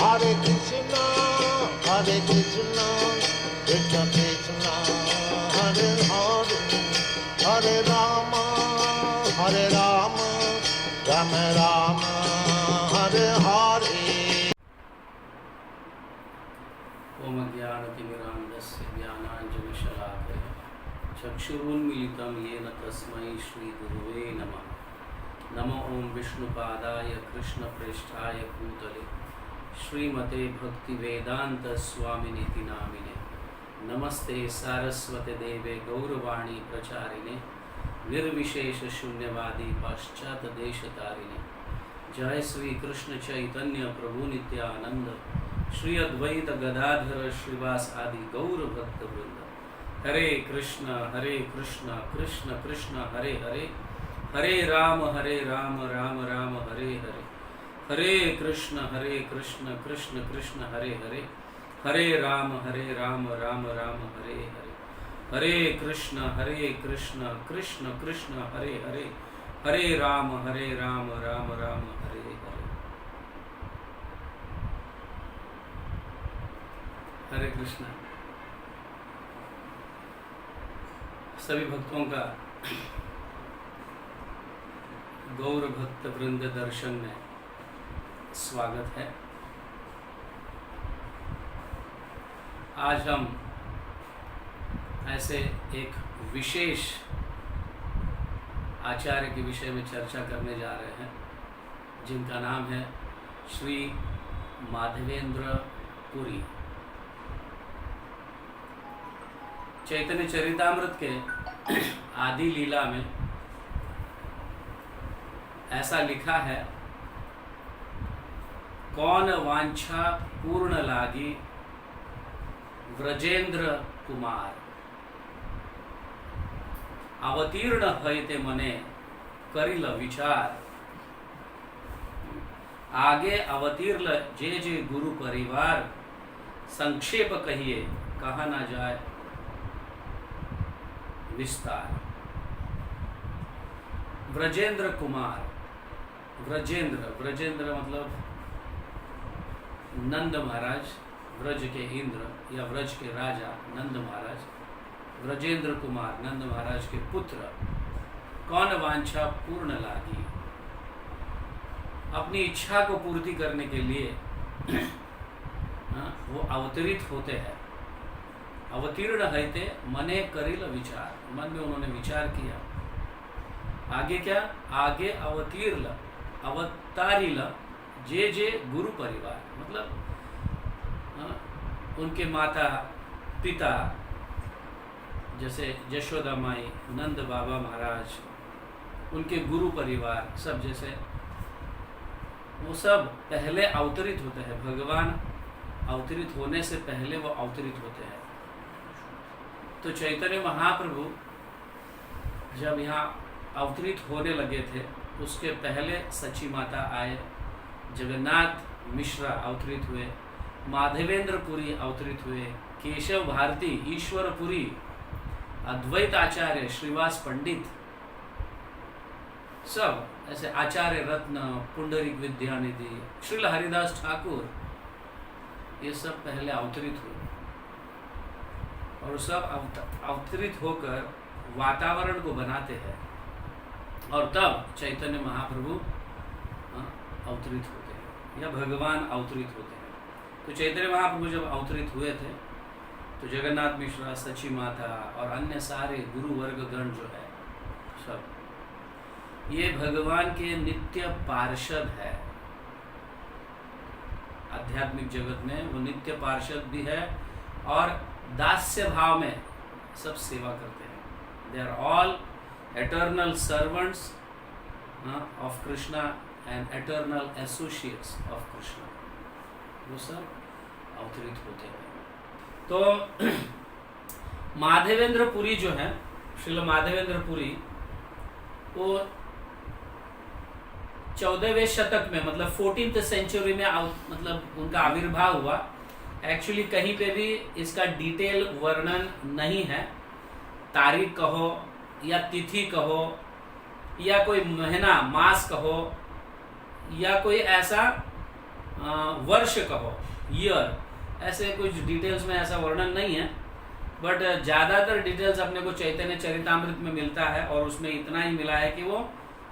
Hare Krishna, Krishna Krishna, Hare Hare, Hare Rama, Rama Rama, Hare Hare. ओम ज्ञानतिमिरान्धस्य ज्ञानाञ्जनशलाकया चक्षुरुन्मीलितं येन तस्मै श्रीगुरुवे नमः। नमो ओम विष्णुपादाय कृष्णप्रेष्ठाय भूतले श्रीमते भक्तिवेदांत स्वामिनीति नामिने। नमस्ते सारस्वते देवे गौरवाणी प्रचारिणे निर्विशेष शून्यवादी पाश्चात देशतारिणे। जय श्री कृष्ण चैतन्य प्रभु नित्यानंद श्री अद्वैत गदाधर श्रीवास आदि गौर भक्त वृंद। हरे कृष्ण कृष्ण कृष्ण हरे हरे, हरे राम राम राम हरे हरे। हरे कृष्ण कृष्ण कृष्ण हरे हरे, हरे राम राम राम हरे हरे। हरे कृष्ण कृष्ण कृष्ण हरे हरे, हरे राम राम राम हरे हरे। हरे कृष्ण। सभी भक्तों का गौर भक्त वृंद दर्शन में स्वागत है। आज हम ऐसे एक विशेष आचार्य के विषय में चर्चा करने जा रहे हैं जिनका नाम है श्री माधवेंद्र पुरी। चैतन्य चरितामृत के आदि लीला में ऐसा लिखा है, कौन वांछा पूर्ण लागी व्रजेंद्र कुमार, अवतीर्ण हईते मने करिल विचार। आगे अवतीर्ण जे जे गुरु परिवार, संक्षेप कहिए कहा ना जाए विस्तार। व्रजेंद्र कुमार, व्रजेंद्र मतलब नंद महाराज, व्रज के इंद्र या व्रज के राजा नंद महाराज। व्रजेंद्र कुमार नंद महाराज के पुत्र। कौन वांछा पूर्ण लागी, अपनी इच्छा को पूर्ति करने के लिए वो अवतरित होते हैं। अवतीर्ण हईते मने करिल विचार, मन में उन्होंने विचार किया। आगे क्या, आगे अवतारिल जे जे गुरु परिवार, मतलब उनके माता पिता जैसे यशोदा माई, नंद बाबा महाराज, उनके गुरु परिवार सब, जैसे वो सब पहले अवतरित होते हैं। भगवान अवतरित होने से पहले वो अवतरित होते हैं। तो चैतन्य महाप्रभु जब यहाँ अवतरित होने लगे थे, उसके पहले सची माता आए, जगन्नाथ मिश्रा अवतरित हुए, माधवेंद्र पुरी अवतरित हुए, केशव भारती, ईश्वर पुरी, अद्वैत आचार्य, श्रीवास पंडित, सब ऐसे आचार्य रत्न, पुंडरीक विद्यानिधि, श्रील हरिदास ठाकुर, ये सब पहले अवतरित हुए और सब अवतरित होकर वातावरण को बनाते हैं और तब चैतन्य महाप्रभु अवतरित होते हैं या भगवान अवतरित होते हैं। तो चैतन्य महाप्रभु जब अवतरित हुए थे तो जगन्नाथ मिश्रा, सची माता और अन्य सारे गुरु वर्गगण जो है सब, ये भगवान के नित्य पार्षद है। आध्यात्मिक जगत में वो नित्य पार्षद भी है और दास्य भाव में सब सेवा करते हैं। They are all eternal servants of Krishna and eternal associates of Krishna, वो सब अवतरित होते हैं। तो माधवेंद्र पुरी जो है, श्रील माधवेंद्र पुरी, वो 14वें शतक में, मतलब 14th सेंचुरी में मतलब उनका आविर्भाव हुआ। एक्चुअली कहीं पे भी इसका डिटेल वर्णन नहीं है, तारीख कहो या तिथि कहो या कोई महीना मास कहो या कोई ऐसा वर्ष कहो, ईयर, ऐसे कुछ डिटेल्स में ऐसा वर्णन नहीं है, बट ज़्यादातर डिटेल्स अपने को चैतन्य चरितामृत में मिलता है और उसमें इतना ही मिला है कि वो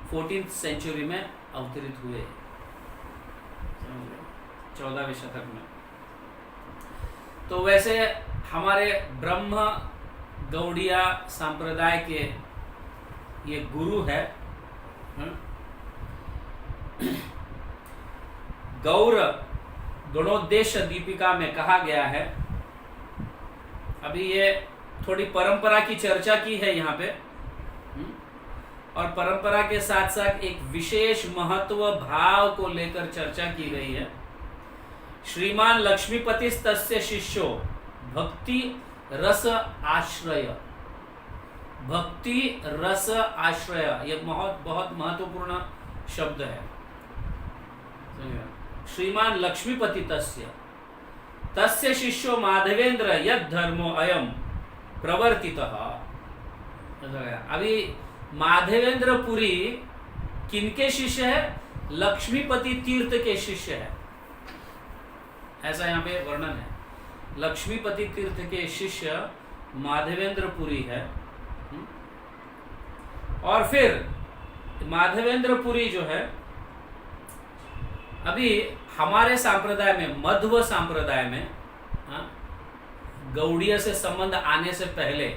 14th सेंचुरी में अवतरित हुए, 14वें शतक में। तो वैसे हमारे ब्रह्म गौड़िया संप्रदाय के ये गुरु है गौर गुणोद्देश्य दीपिका में कहा गया है। अभी ये थोड़ी परंपरा की चर्चा की है यहाँ पे, और परंपरा के साथ साथ एक विशेष महत्व भाव को लेकर चर्चा की गई है। श्रीमान लक्ष्मीपति तस्य शिष्यो भक्ति रस आश्रय, भक्ति रस आश्रय, ये बहुत महत्वपूर्ण शब्द है। श्रीमान लक्ष्मीपति तस्य शिष्यो माधवेंद्र यद धर्मो अयम प्रवर्तितः। अभी माधवेंद्र पुरी किनके शिष्य है? लक्ष्मीपति तीर्थ के शिष्य है, ऐसा यहाँ पे वर्णन है। लक्ष्मीपति तीर्थ के शिष्य माधवेंद्र पुरी है। और फिर माधवेंद्र पुरी जो है, अभी हमारे संप्रदाय में, मध्व संप्रदाय में, गौड़ीय से संबंध आने से पहले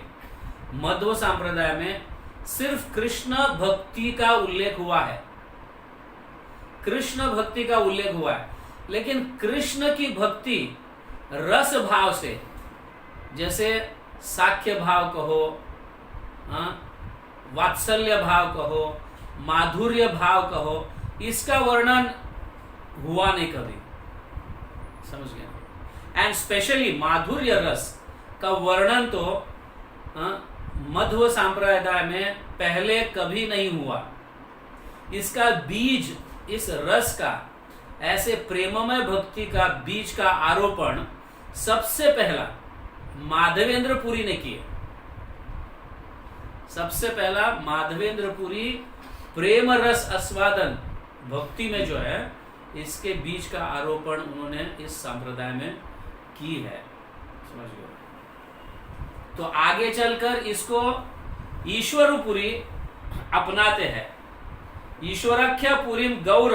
मध्व संप्रदाय में सिर्फ कृष्ण भक्ति का उल्लेख हुआ है, कृष्ण भक्ति का उल्लेख हुआ है। लेकिन कृष्ण की भक्ति रस भाव से, जैसे साख्य भाव कहो, वात्सल्य भाव कहो, माधुर्य भाव कहो, इसका वर्णन हुआ नहीं कभी, समझ गया। एंड स्पेशली माधुर्य रस का वर्णन तो मध्व संप्रदाय में पहले कभी नहीं हुआ। इसका बीज, इस रस का, ऐसे प्रेममय भक्ति का बीज का आरोपण सबसे पहला माधवेंद्र पुरी ने किया। सबसे पहला माधवेंद्र पुरी प्रेम रस आस्वादन भक्ति में जो है, इसके बीज का आरोपण उन्होंने इस संप्रदाय में की है, समझ गए। तो आगे चलकर इसको ईश्वरपुरी अपनाते हैं। ईश्वराख्या पुरीम गौर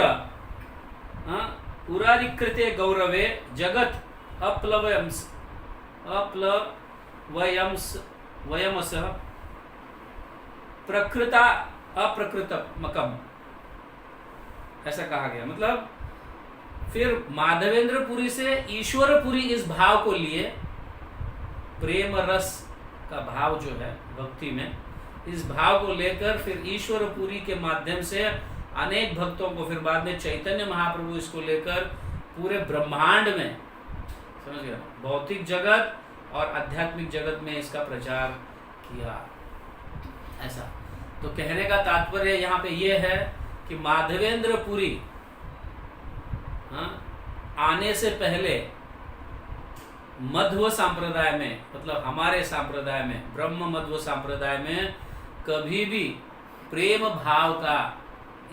उराधिकृते गौरवे जगत वयमस प्रकृता अप्रकृतमकम, ऐसा कहा गया। मतलब फिर माधवेंद्र पुरी से ईश्वरपुरी इस भाव को लिए, प्रेम रस का भाव जो है भक्ति में, इस भाव को लेकर फिर ईश्वरपुरी के माध्यम से अनेक भक्तों को, फिर बाद में चैतन्य महाप्रभु इसको लेकर पूरे ब्रह्मांड में, समझ गया, भौतिक जगत और आध्यात्मिक जगत में इसका प्रचार किया। ऐसा तो कहने का तात्पर्य यहाँ पे ये है कि माधवेंद्र पुरी आने से पहले मध्व संप्रदाय में, मतलब हमारे संप्रदाय में, ब्रह्म मध्व संप्रदाय में कभी भी प्रेम भाव का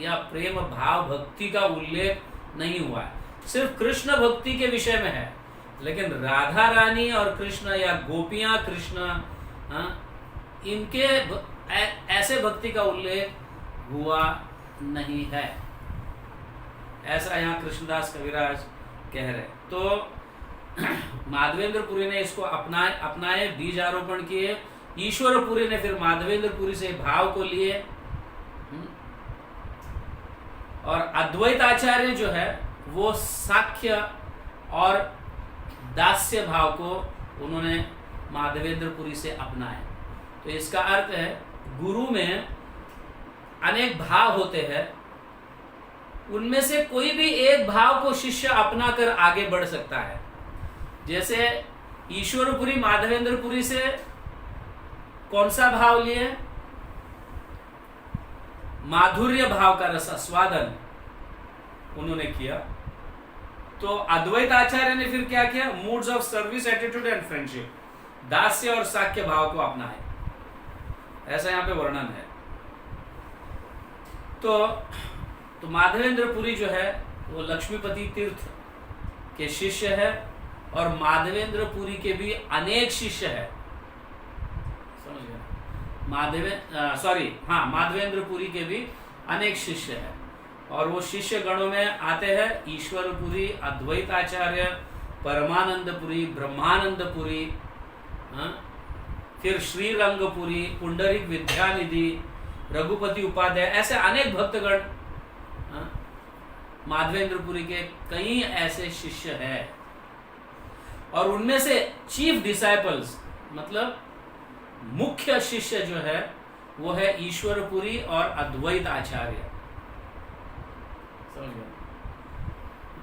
या प्रेम भाव भक्ति का उल्लेख नहीं हुआ है। सिर्फ कृष्ण भक्ति के विषय में है, लेकिन राधा रानी और कृष्ण या गोपियां कृष्ण, इनके ऐसे भक्ति का उल्लेख हुआ नहीं है, ऐसा यहाँ कृष्णदास कविराज कह रहे। तो माधवेंद्र पुरी ने इसको अपनाए, बीज आरोपण किए। ईश्वरपुरी ने फिर माधवेंद्र पुरी से भाव को लिए, और अद्वैत आचार्य जो है वो साख्य और दास्य भाव को उन्होंने माधवेंद्र पुरी से अपनाया। तो इसका अर्थ है गुरु में अनेक भाव होते हैं, उनमें से कोई भी एक भाव को शिष्य अपना कर आगे बढ़ सकता है। जैसे ईश्वरपुरी माधवेंद्र पुरी से कौन सा भाव लिए? माधुर्य भाव का रस आस्वादन उन्होंने किया। तो अद्वैत आचार्य ने फिर क्या किया? Moods of service, attitude and friendship, दास्य और साख्य भाव को अपनाए, ऐसा यहाँ पे वर्णन है। तो माधवेंद्र पुरी जो है वो लक्ष्मीपति तीर्थ के शिष्य है और माधवेंद्र पुरी के भी अनेक शिष्य है। समझ गए? माधवेंद्र पुरी के भी अनेक शिष्य है। और वो शिष्य गणों में आते हैं ईश्वरपुरी, अद्वैताचार्य, परमानंदपुरी, ब्रह्मानंदपुरी, फिर श्रीरंगपुरी, पुंडरीक विद्यानिधि, रघुपति उपाध्याय, ऐसे अनेक भक्तगण माधवेंद्रपुरी के कई ऐसे शिष्य हैं। और उनमें से चीफ डिसाइपल्स मतलब मुख्य शिष्य जो है वो है ईश्वरपुरी और अद्वैत आचार्य। समझ गए?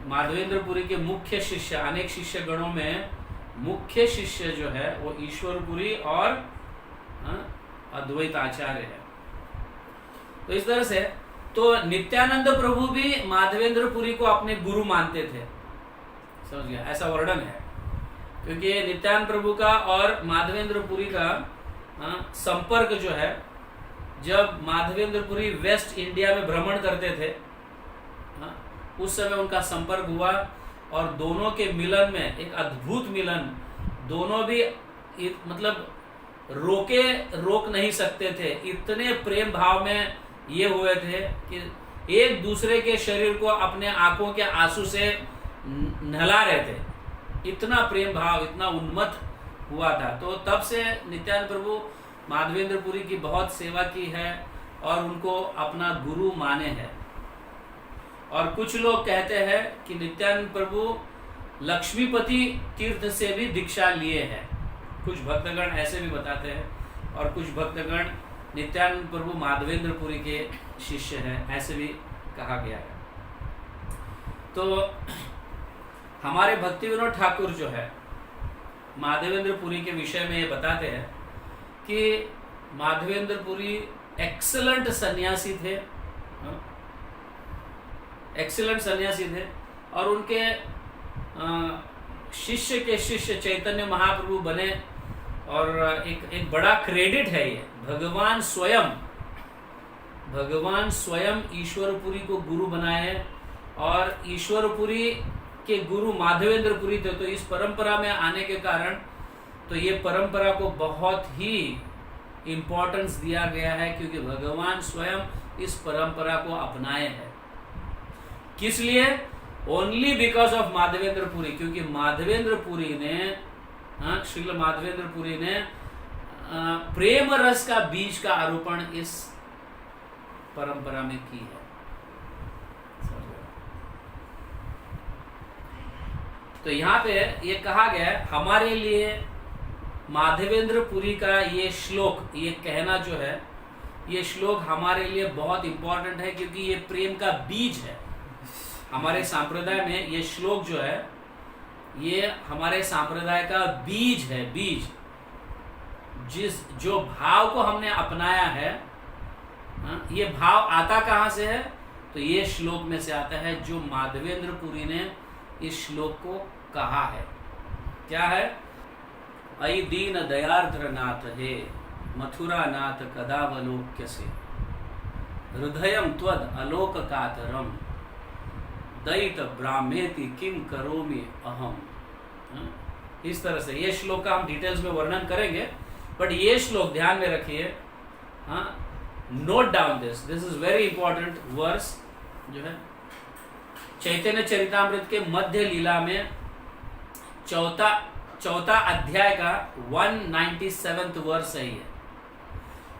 माधवेंद्रपुरी के मुख्य शिष्य, अनेक शिष्य गणों में मुख्य शिष्य जो है वो ईश्वरपुरी और अद्वैत आचार्य है। तो इस तरह से तो नित्यानंद प्रभु भी माधवेंद्रपुरी को अपने गुरु मानते थे। समझ गया? ऐसा वर्णन है, क्योंकि नित्यानंद प्रभु का और माधवेंद्रपुरी का संपर्क जो है, जब माधवेंद्रपुरी वेस्ट इंडिया में भ्रमण करते थे उस समय उनका संपर्क हुआ और दोनों के मिलन में एक अद्भुत मिलन, दोनों भी मतलब रोक नहीं सकते थे, इतने प्रेम भाव में ये हुए थे कि एक दूसरे के शरीर को अपने आंखों के आंसू से नहला रहे थे, इतना प्रेम भाव, इतना उन्मत्त हुआ था। तो तब से नित्यानंद प्रभु माधवेंद्रपुरी की बहुत सेवा की है और उनको अपना गुरु माने हैं। और कुछ लोग कहते हैं कि नित्यानंद प्रभु लक्ष्मीपति तीर्थ से भी दीक्षा लिए हैं, कुछ भक्तगण ऐसे भी बताते हैं, और कुछ भक्तगण नित्यानंद प्रभु माधवेंद्रपुरी के शिष्य हैं, ऐसे भी कहा गया है। तो हमारे भक्ति विनोद ठाकुर जो है माधवेंद्रपुरी के विषय में ये बताते हैं कि माधवेंद्रपुरी एक्सीलेंट सन्यासी थे, एक्सीलेंट सन्यासी थे। और उनके शिष्य के शिष्य चैतन्य महाप्रभु बने। और एक बड़ा क्रेडिट है ये, भगवान स्वयं ईश्वरपुरी को गुरु बनाए और ईश्वरपुरी के गुरु माधवेंद्रपुरी थे। तो इस परंपरा में आने के कारण तो ये परंपरा को बहुत ही इम्पोर्टेंस दिया गया है, क्योंकि भगवान स्वयं इस परंपरा को अपनाए हैं। किस लिए? ओनली बिकॉज ऑफ माधवेंद्रपुरी, क्योंकि माधवेंद्रपुरी ने श्रील माधवेंद्रपुरी ने प्रेम रस का बीज का आरोपण इस परंपरा में की है। तो यहाँ पे ये कहा गया है, हमारे लिए माधवेंद्रपुरी का ये श्लोक, ये कहना जो है, ये श्लोक हमारे लिए बहुत इंपॉर्टेंट है, क्योंकि ये प्रेम का बीज है। हमारे संप्रदाय में ये श्लोक जो है ये हमारे संप्रदाय का बीज है। बीज जो भाव को हमने अपनाया है, ये भाव आता कहाँ से है? तो ये श्लोक में से आता है, जो माधवेंद्रपुरी ने इस श्लोक को कहा है। क्या है? अयि दीन दयार्द्र नाथ हे मथुरा नाथ कदावलोक्य से हृदयम त्वद अलोक कातरम दैत ब्राह्मेति किम करोमि अहम। इस तरह से ये श्लोक का हम डिटेल्स में वर्णन करेंगे, बट ये श्लोक ध्यान में रखिए, note down this is very important verse जो है चैतन्य चरितामृत के मध्य लीला में चौथा अध्याय का 197 वर्स है ये।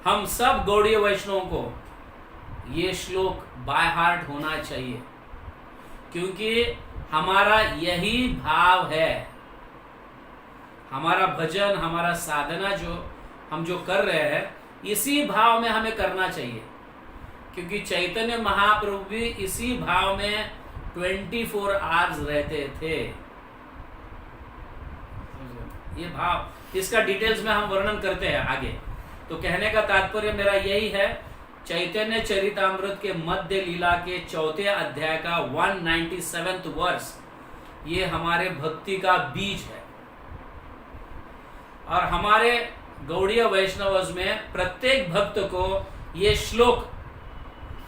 हम सब गौड़ीय वैष्णवों को ये श्लोक बाय हार्ट होना चाहिए, क्योंकि हमारा यही भाव है। हमारा भजन, हमारा साधना हम जो कर रहे हैं, इसी भाव में हमें करना चाहिए, क्योंकि चैतन्य महाप्रभु भी इसी भाव में 24 आवर्स रहते थे। ये भाव, इसका डिटेल्स में हम वर्णन करते हैं आगे। तो कहने का तात्पर्य मेरा यही है, चैतन्य चरितामृत के मध्य लीला के चौथे अध्याय का 197 वर्स, ये हमारे भक्ति का बीज है। और हमारे गौड़ीय वैष्णवज में प्रत्येक भक्त को ये श्लोक,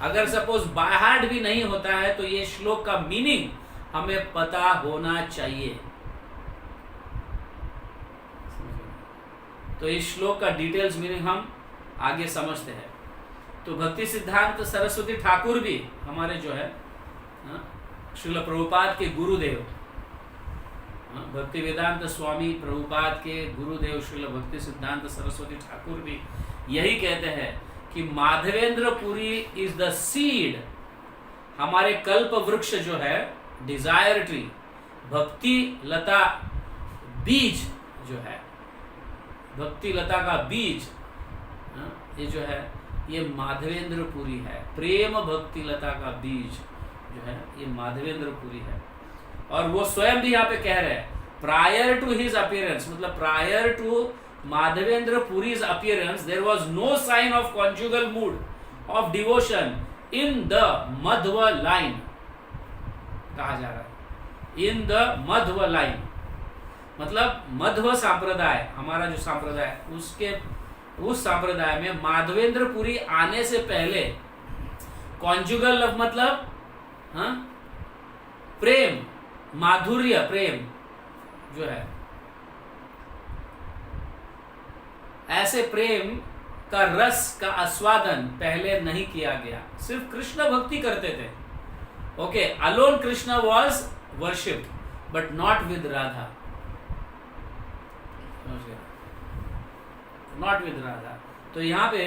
अगर सपोज बाय हार्ट भी नहीं होता है, तो ये श्लोक का मीनिंग हमें पता होना चाहिए। तो इस श्लोक का डिटेल्स मीनिंग हम आगे समझते हैं। तो भक्ति सिद्धांत सरस्वती ठाकुर भी हमारे जो है श्रील प्रभुपाद के गुरुदेव, भक्ति वेदांत स्वामी प्रभुपाद के गुरुदेव श्रील भक्ति सिद्धांत सरस्वती ठाकुर भी यही कहते हैं कि Madhavendra Puri is the seed, हमारे कल्प वृक्ष जो है, डिजायर ट्री, भक्ति लता बीज जो है, भक्ति लता का बीज ये जो है ये माधवेंद्र पुरी है। प्रेम भक्ति लता का बीज जो है ये माधवेंद्र पुरी है। और वो स्वयं भी यहाँ पे कह रहे हैं प्रायर टू हिज अपीयरेंस, मतलब prior to Madhavendra Puri's appearance there was no sign of conjugal mood of devotion in the Madhva line, कहा जा रहा है इन द मध्व लाइन, मतलब मध्व संप्रदाय, हमारा जो संप्रदाय उसके उस संप्रदाय में माधवेंद्र पुरी आने से पहले कॉन्जुगल लव मतलब प्रेम, माधुर्य प्रेम जो है, ऐसे प्रेम का रस का आस्वादन पहले नहीं किया गया, सिर्फ कृष्ण भक्ति करते थे। Okay, alone Krishna was worshipped but not with Radha, not with Radha. तो यहाँ पे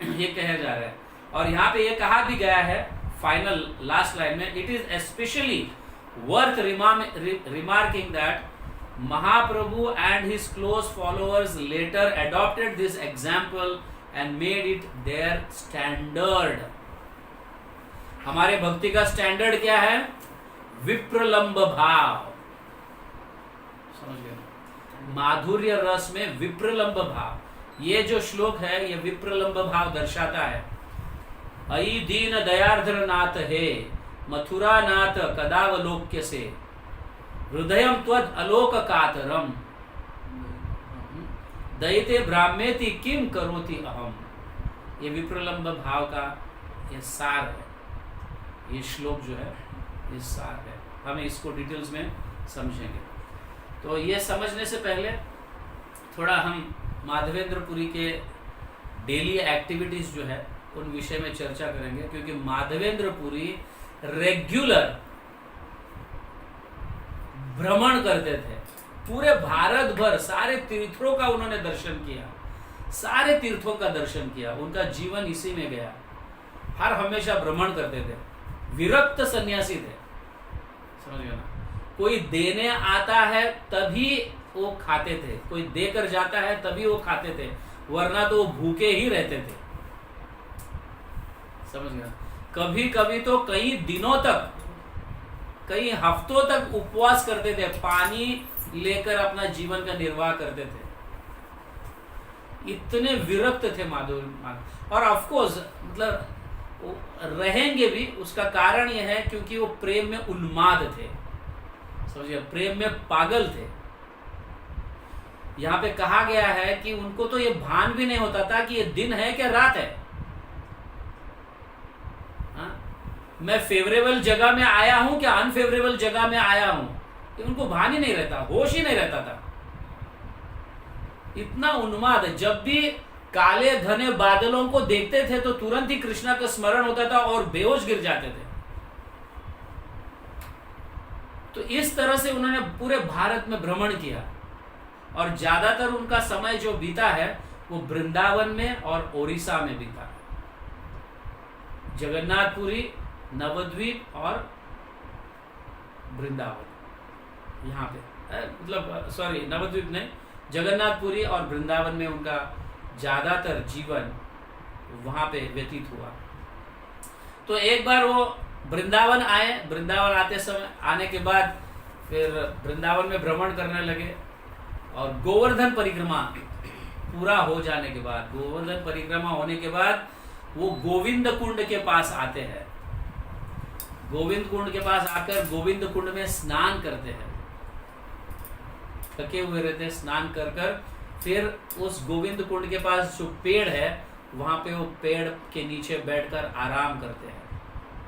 ये कहा जा रहा है, और यहाँ पे ये कहा भी गया है फाइनल लास्ट लाइन में, it is especially worth remarking that Mahaprabhu and his close followers later adopted this example and made it their standard। हमारे भक्ति का स्टैंडर्ड क्या है? विप्रलंब भाव, समझ गए? माधुर्य रस में विप्रलंब भाव, ये जो श्लोक है ये विप्रलंब भाव दर्शाता है। अयि दीन दयार्द्र नाथ हे मथुरा नाथ कदावलोक्य से हृदयम त्वद अलोक कातरम दयिते ब्राह्मेति किम करोति अहम। ये विप्रलंब भाव का ये सार है, ये श्लोक जो है ये सार है। हम इसको डिटेल्स में समझेंगे। तो ये समझने से पहले थोड़ा हम माधवेंद्र पुरी के डेली एक्टिविटीज जो है उन विषय में चर्चा करेंगे, क्योंकि माधवेंद्र पुरी रेगुलर भ्रमण करते थे, पूरे भारत भर सारे तीर्थों का उन्होंने दर्शन किया, सारे तीर्थों का दर्शन किया, उनका जीवन इसी में गया, हर हमेशा भ्रमण करते थे, विरक्त सन्यासी थे, समझ गए ना? कोई देने आता है तभी वो खाते थे, कोई देकर जाता है तभी वो खाते थे, वरना तो वो भूखे ही रहते थे, समझ गए? कभी कभी तो कई दिनों तक, कई हफ्तों तक उपवास करते थे, पानी लेकर अपना जीवन का निर्वाह करते थे, इतने विरक्त थे माधव। और ऑफ कोर्स मतलब रहेंगे भी, उसका कारण यह है क्योंकि वो प्रेम में उन्माद थे, समझिए, प्रेम में पागल थे। यहाँ पे कहा गया है कि उनको तो ये भान भी नहीं होता था कि ये दिन है क्या रात है। मैं फेवरेबल जगह में आया हूं क्या अनफेवरेबल जगह में आया हूं, ये उनको भान ही नहीं रहता, होश ही नहीं रहता था, इतना उन्माद। जब भी काले घने बादलों को देखते थे तो तुरंत ही कृष्णा का स्मरण होता था और बेहोश गिर जाते थे। तो इस तरह से उन्होंने पूरे भारत में भ्रमण किया, और ज्यादातर उनका समय जो बीता है वो वृंदावन में और ओडिशा में बीता, जगन्नाथपुरी, नवद्वीप और वृंदावन, यहाँ पे मतलब सॉरी नवद्वीप नहीं, जगन्नाथपुरी और वृंदावन में उनका ज्यादातर जीवन वहां पे व्यतीत हुआ। तो एक बार वो वृंदावन आए, वृंदावन आने के बाद फिर वृंदावन में भ्रमण करने लगे, और गोवर्धन परिक्रमा पूरा हो जाने के बाद, गोवर्धन परिक्रमा होने के बाद वो गोविंद कुंड के पास आते हैं। गोविंद कुंड के पास आकर गोविंद कुंड में स्नान करते हैं, थके हुए रहते हैं, स्नान कर कर फिर उस गोविंद कुंड के पास जो पेड़ है वहां पे वो पेड़ के नीचे बैठकर आराम करते हैं,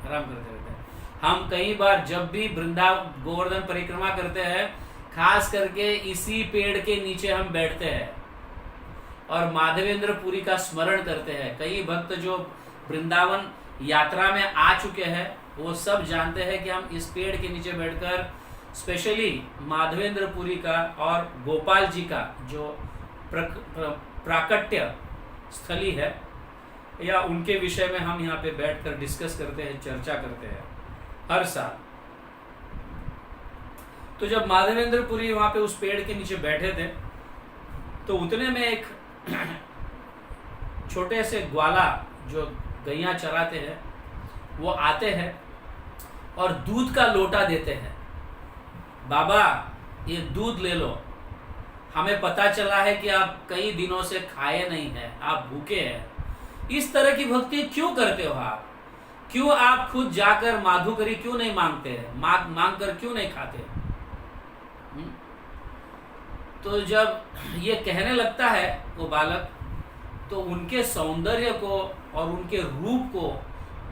आराम करते रहते हैं। हम कई बार जब भी वृंदावन गोवर्धन परिक्रमा करते हैं, खास करके इसी पेड़ के नीचे हम बैठते हैं और माधवेंद्र पुरी का स्मरण करते हैं। कई भक्त जो वृंदावन यात्रा में आ चुके हैं वो सब जानते हैं कि हम इस पेड़ के नीचे बैठकर स्पेशली माधवेंद्र पुरी का और गोपाल जी का जो प्राकट्य स्थली है या उनके विषय में हम यहाँ पे बैठकर डिस्कस करते हैं, चर्चा करते हैं हर साल। तो जब माधवेंद्र पुरी वहां पे उस पेड़ के नीचे बैठे थे तो उतने में एक छोटे से ग्वाला जो गैया चराते हैं वो आते हैं और दूध का लोटा देते हैं। बाबा ये दूध ले लो, हमें पता चला है कि आप कई दिनों से खाए नहीं हैं, आप भूखे हैं। इस तरह की भक्ति क्यों करते हो आप? क्यों आप खुद जाकर माधुकरी क्यों नहीं मांगते हैं, मांग कर क्यों नहीं खाते? तो जब ये कहने लगता है वो बालक, तो उनके सौंदर्य को और उनके रूप को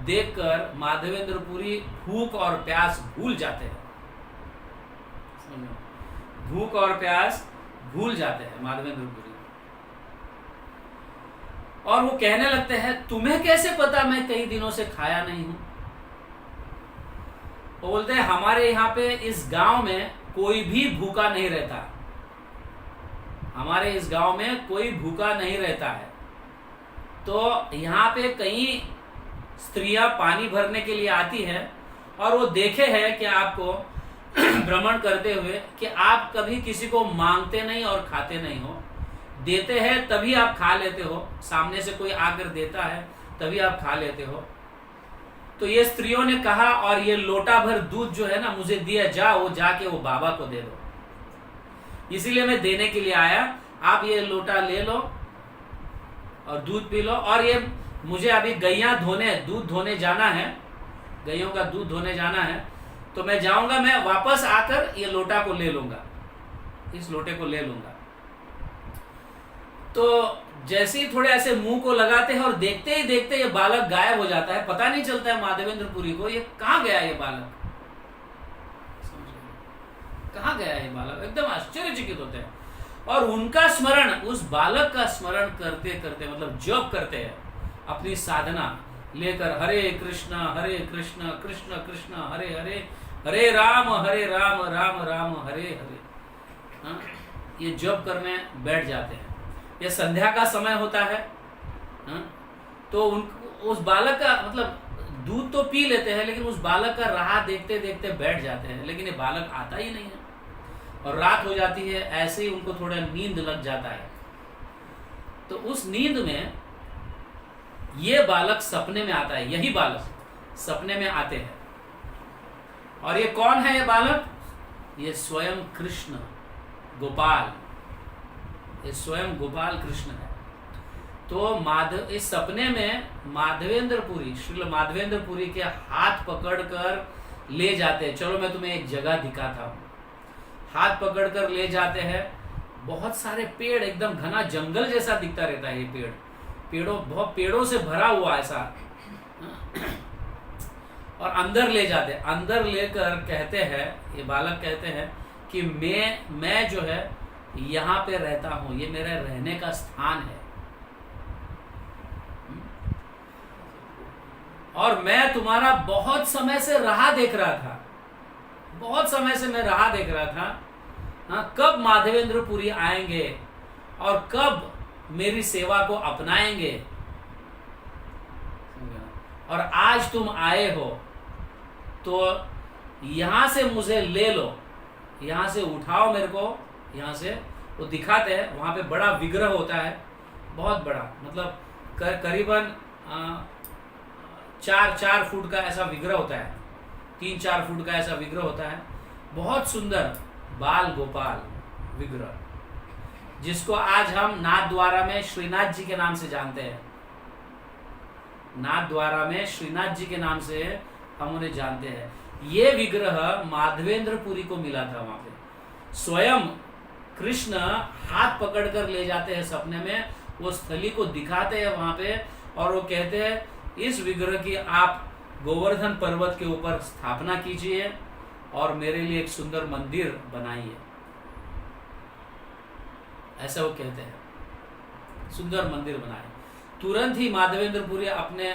देखकर माधवेंद्र पुरी भूख और प्यास भूल जाते हैं। भूख और प्यास भूल जाते हैं माधवेंद्र पुरी, और वो कहने लगते हैं तुम्हें कैसे पता मैं कई दिनों से खाया नहीं हूं? वो बोलते हैं हमारे यहाँ पे इस गांव में कोई भी भूखा नहीं रहता, हमारे इस गांव में कोई भूखा नहीं रहता है। तो यहाँ पे कई स्त्रियां पानी भरने के लिए आती हैं और वो देखे हैं कि आपको भ्रमण करते हुए कि आप कभी किसी को मांगते नहीं और खाते नहीं हो, देते हैं तभी आप खा लेते हो, सामने से कोई आकर देता है तभी आप खा लेते हो। तो ये स्त्रियों ने कहा और ये लोटा भर दूध जो है ना मुझे दिया, जाओ जाके वो बाबा को दे दो, इसीलिए मैं देने के लिए आया, आप ये लोटा ले लो और दूध पी लो। और ये मुझे अभी गैया धोने दूध धोने जाना है, गैयों का दूध धोने जाना है, तो मैं जाऊंगा, मैं वापस आकर ये लोटा को ले लूंगा, इस लोटे को ले लूंगा। तो जैसे ही थोड़े ऐसे मुंह को लगाते हैं और देखते ही देखते ये बालक गायब हो जाता है, पता नहीं चलता है माधवेंद्र पुरी को ये कहाँ गया ये बालक, कहाँ गया ये बालक, एकदम आश्चर्यचकित होते हैं। और उनका स्मरण, उस बालक का स्मरण करते करते मतलब जप करते हैं अपनी साधना लेकर, हरे कृष्ण कृष्ण कृष्ण हरे हरे, हरे राम राम राम हरे हरे। हाँ, ये जप करने बैठ जाते हैं। ये संध्या का समय होता है। हाँ, तो उस बालक का मतलब दूध तो पी लेते हैं लेकिन उस बालक का राह देखते देखते बैठ जाते हैं, लेकिन ये बालक आता ही नहीं है और रात हो जाती है, ऐसे ही उनको थोड़ा नींद लग जाता है। तो उस नींद में ये बालक सपने में आता है, यही बालक सपने में आते हैं। और ये कौन है ये बालक? ये स्वयं कृष्ण गोपाल, ये स्वयं गोपाल कृष्ण है। तो इस सपने में माधवेंद्र पुरी, श्रील माधवेंद्र पुरी के हाथ पकड़कर ले जाते हैं। चलो मैं तुम्हें एक जगह दिखाता हूँ। हाथ पकड़कर ले जाते हैं, बहुत सारे पेड़, एकदम घना जंगल जैसा दिखता रहता है ये बहुत पेड़ों से भरा हुआ ऐसा। और अंदर ले जाते, अंदर लेकर कहते हैं, ये बालक कहते हैं कि मैं जो है यहाँ पे रहता हूँ, ये मेरा रहने का स्थान है और मैं तुम्हारा बहुत समय से राह देख रहा था, बहुत समय से मैं राह देख रहा था। हाँ, कब माधवेंद्र पुरी आएंगे और कब मेरी सेवा को अपनाएंगे, और आज तुम आए हो तो यहां से मुझे ले लो, यहां से उठाओ मेरे को, यहां से। वो दिखाते हैं, वहां पे बड़ा विग्रह होता है, बहुत बड़ा, मतलब करीबन 4 फुट का ऐसा विग्रह होता है, 3-4 फुट का ऐसा विग्रह होता है, बहुत सुंदर बाल गोपाल विग्रह, जिसको आज हम नाथद्वारा में श्रीनाथ जी के नाम से जानते हैं। नाथद्वारा में श्रीनाथ जी के नाम से हम उन्हें जानते हैं। ये विग्रह माधवेंद्र पुरी को मिला था वहां पे। स्वयं कृष्ण हाथ पकड़कर ले जाते हैं सपने में, वो स्थली को दिखाते हैं वहां पे, और वो कहते हैं इस विग्रह की आप गोवर्धन पर्वत के ऊपर स्थापना कीजिए और मेरे लिए एक सुंदर मंदिर बनाइए। ऐसा वो कहते हैं, सुंदर मंदिर बनाए। तुरंत ही माधवेंद्रपुरी अपने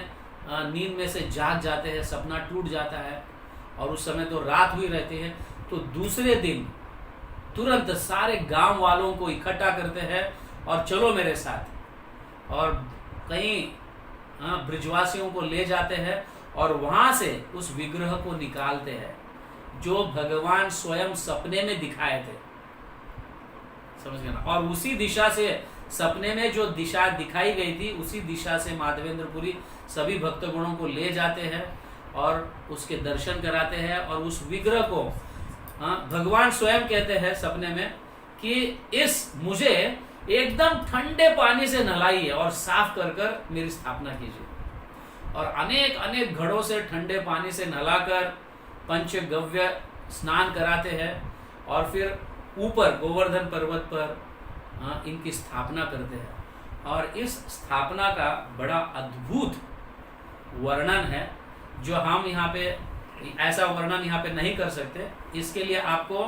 नींद में से जाग जाते हैं, सपना टूट जाता है और उस समय तो रात हुई रहती है। तो दूसरे दिन तुरंत सारे गांव वालों को इकट्ठा करते हैं और चलो मेरे साथ, और कई ब्रिजवासियों को ले जाते हैं और वहां से उस विग्रह को निकालते हैं जो भगवान स्वयं सपने में दिखाए थे, समझ गए ना। और उसी दिशा से, सपने में जो दिशा दिखाई गई थी, उसी दिशा से माधवेंद्रपुरी सभी भक्तगणों को ले जाते हैं और उसके दर्शन कराते हैं। और उस विग्रह को भगवान स्वयं कहते हैं सपने में कि मुझे एकदम ठंडे पानी से नहलाइए और साफ कर कर मेरी स्थापना कीजिए। और अनेक अनेक घड़ों से ठंडे पानी से नहलाकर पंचगव्य स्नान कराते हैं और फिर ऊपर गोवर्धन पर्वत पर इनकी स्थापना करते हैं। और इस स्थापना का बड़ा अद्भुत वर्णन है जो हम यहाँ पे, ऐसा वर्णन यहाँ पे नहीं कर सकते। इसके लिए आपको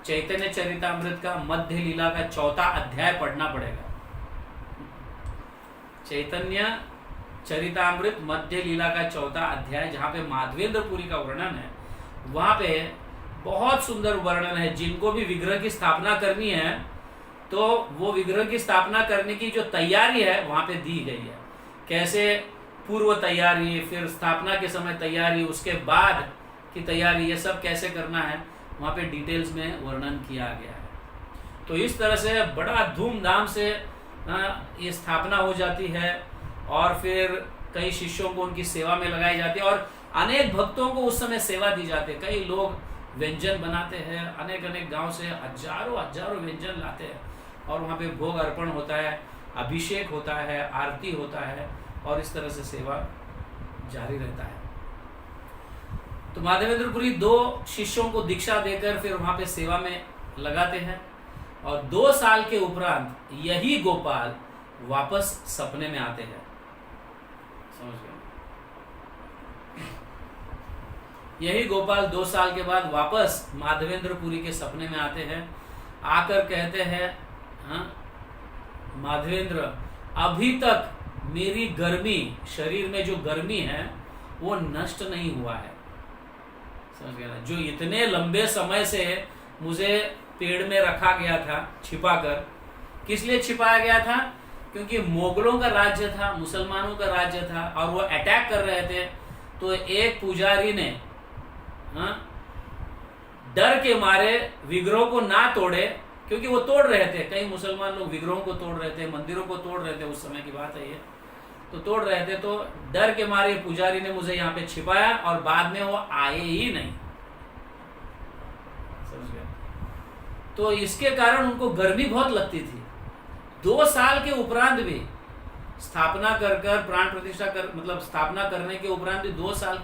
चैतन्य चरितामृत का मध्य लीला का 4था अध्याय पढ़ना पड़ेगा। चैतन्य चरितामृत मध्य लीला का 4था अध्याय, जहाँ पे माधवेंद्रपुरी का वर्णन है, वहाँ पे बहुत सुंदर वर्णन है। जिनको भी विग्रह की स्थापना करनी है तो वो विग्रह की स्थापना करने की जो तैयारी है वहाँ पे दी गई है। कैसे पूर्व तैयारी, फिर स्थापना के समय तैयारी, उसके बाद की तैयारी, ये सब कैसे करना है वहाँ पे डिटेल्स में वर्णन किया गया है। तो इस तरह से बड़ा धूमधाम से ये स्थापना हो जाती है और फिर कई शिष्यों को उनकी सेवा में लगाई जाती है और अनेक भक्तों को उस समय सेवा दी जाती है। कई लोग व्यंजन बनाते हैं, अनेक अनेक गांव से हजारों हजारों व्यंजन लाते हैं और वहाँ पे भोग अर्पण होता है, अभिषेक होता है, आरती होता है और इस तरह से सेवा जारी रहता है। तो माधवेंद्रपुरी 2 शिष्यों को दीक्षा देकर फिर वहाँ पे सेवा में लगाते हैं और 2 साल के उपरांत यही गोपाल वापस सपने में आते हैं, समझ गए। यही गोपाल 2 साल के बाद वापस माधवेंद्रपुरी के सपने में आते हैं। आकर कहते हैं, माधवेंद्र, अभी तक मेरी गर्मी, शरीर में जो गर्मी है वो नष्ट नहीं हुआ है, समझ गया ना। जो इतने लंबे समय से मुझे पेड़ में रखा गया था छिपाकर, किस लिए छिपाया गया था? क्योंकि मोगलों का राज्य था, मुसलमानों का राज्य था और वो अटैक कर रहे थे। तो एक पुजारी ने डर के मारे विग्रहों को ना तोड़े, क्योंकि वो तोड़ रहे थे, कई मुसलमान लोग विग्रहों को तोड़ रहे थे, मंदिरों को तोड़ रहे थे, उस समय की बात है ये, तो तोड़ रहे थे। तो डर के मारे पुजारी ने मुझे यहाँ पे छिपाया और बाद में वो आए ही नहीं, समझ गए। तो इसके कारण उनको गर्मी बहुत लगती थी। 2 साल के उपरांत भी स्थापना कर प्राण प्रतिष्ठा कर, मतलब स्थापना करने के उपरांत भी 2 साल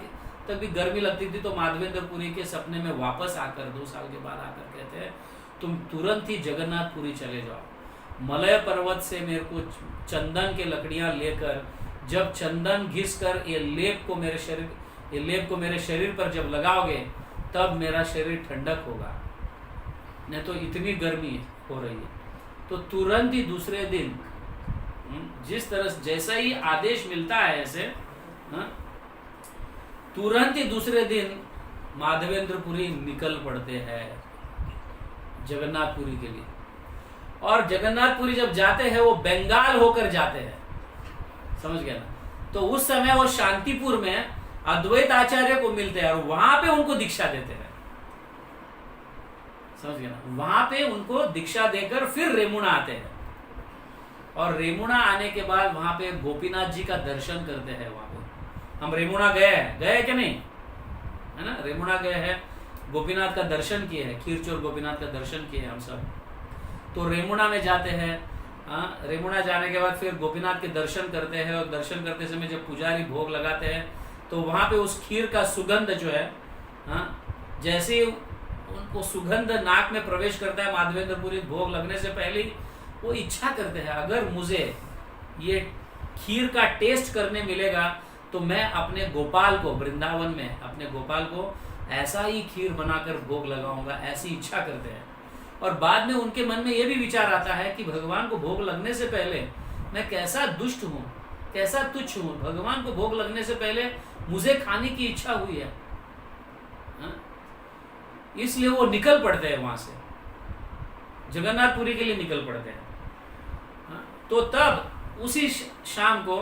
तक भी गर्मी लगती थी। तो माधवेंद्रपुरी के सपने में वापस आकर 2 साल के बाद आकर कहते हैं, तुम तुरंत ही जगन्नाथपुरी चले जाओ। मलय पर्वत से मेरे को चंदन के लकड़ियां लेकर, जब चंदन घिस कर ये लेप को मेरे शरीर पर जब लगाओगे तब मेरा शरीर ठंडक होगा, नहीं तो इतनी गर्मी हो रही है। तो तुरंत ही दूसरे दिन, जिस तरह जैसा ही आदेश मिलता है ऐसे, तुरंत ही दूसरे दिन माधवेंद्रपुरी निकल पड़ते हैं जगन्नाथपुरी के लिए। और जगन्नाथपुरी जब जाते हैं वो बंगाल होकर जाते हैं, समझ गया ना। तो उस समय वो शांतिपुर में अद्वैत आचार्य को मिलते हैं और वहां पे उनको दीक्षा देते हैं, समझ गया ना। वहां पे उनको दीक्षा देकर फिर रेमुणा आते हैं और रेमुणा आने के बाद वहां पे गोपीनाथ जी का दर्शन करते हैं। वहां पे हम रेमुणा गए कि नहीं, है ना, रेमुणा गए हैं, गोपीनाथ का दर्शन किए हैं, खीरचोर गोपीनाथ का दर्शन किए हम सब। तो रेमुणा में जाते हैं, रेमुणा जाने के बाद फिर गोपीनाथ के दर्शन करते हैं और दर्शन करते समय जब पुजारी भोग लगाते हैं तो वहां पे उस खीर का सुगंध जो है, जैसे ही उनको सुगंध नाक में प्रवेश करता है, माधवेंद्रपुरी भोग लगने से पहले वो इच्छा करते हैं अगर मुझे ये खीर का टेस्ट करने मिलेगा तो मैं अपने गोपाल को वृंदावन में अपने गोपाल को ऐसा ही खीर बनाकर भोग लगाऊंगा, ऐसी इच्छा करते हैं। और बाद में उनके मन में यह भी विचार आता है कि भगवान को भोग लगने से पहले मैं कैसा दुष्ट हूँ, कैसा तुच्छ हूँ, भगवान को भोग लगने से पहले मुझे खाने की इच्छा हुई है। इसलिए वो निकल पड़ते हैं वहां से, जगन्नाथपुरी के लिए निकल पड़ते हैं। तो तब उसी शाम को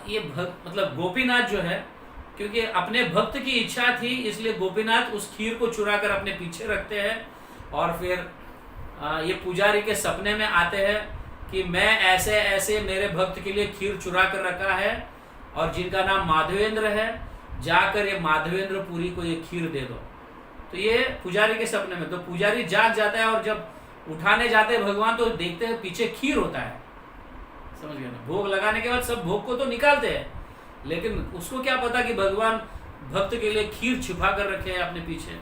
ये मतलब गोपीनाथ जो है, क्योंकि अपने भक्त की इच्छा थी इसलिए गोपीनाथ उस खीर को चुरा कर अपने पीछे रखते हैं। और फिर ये पुजारी के सपने में आते हैं कि मैं ऐसे ऐसे मेरे भक्त के लिए खीर चुरा कर रखा है और जिनका नाम माधवेंद्र है, जाकर ये माधवेंद्र पुरी को ये खीर दे दो। तो ये पुजारी के सपने में, तो पुजारी जाग जाता है और जब उठाने जाते हैं भगवान तो देखते हैं पीछे खीर होता है। समझ गए ना? भोग लगाने के बाद सब भोग को तो निकालते हैं, लेकिन उसको क्या पता कि भगवान भक्त के लिए खीर छिपा कर रखे हैं अपने पीछे।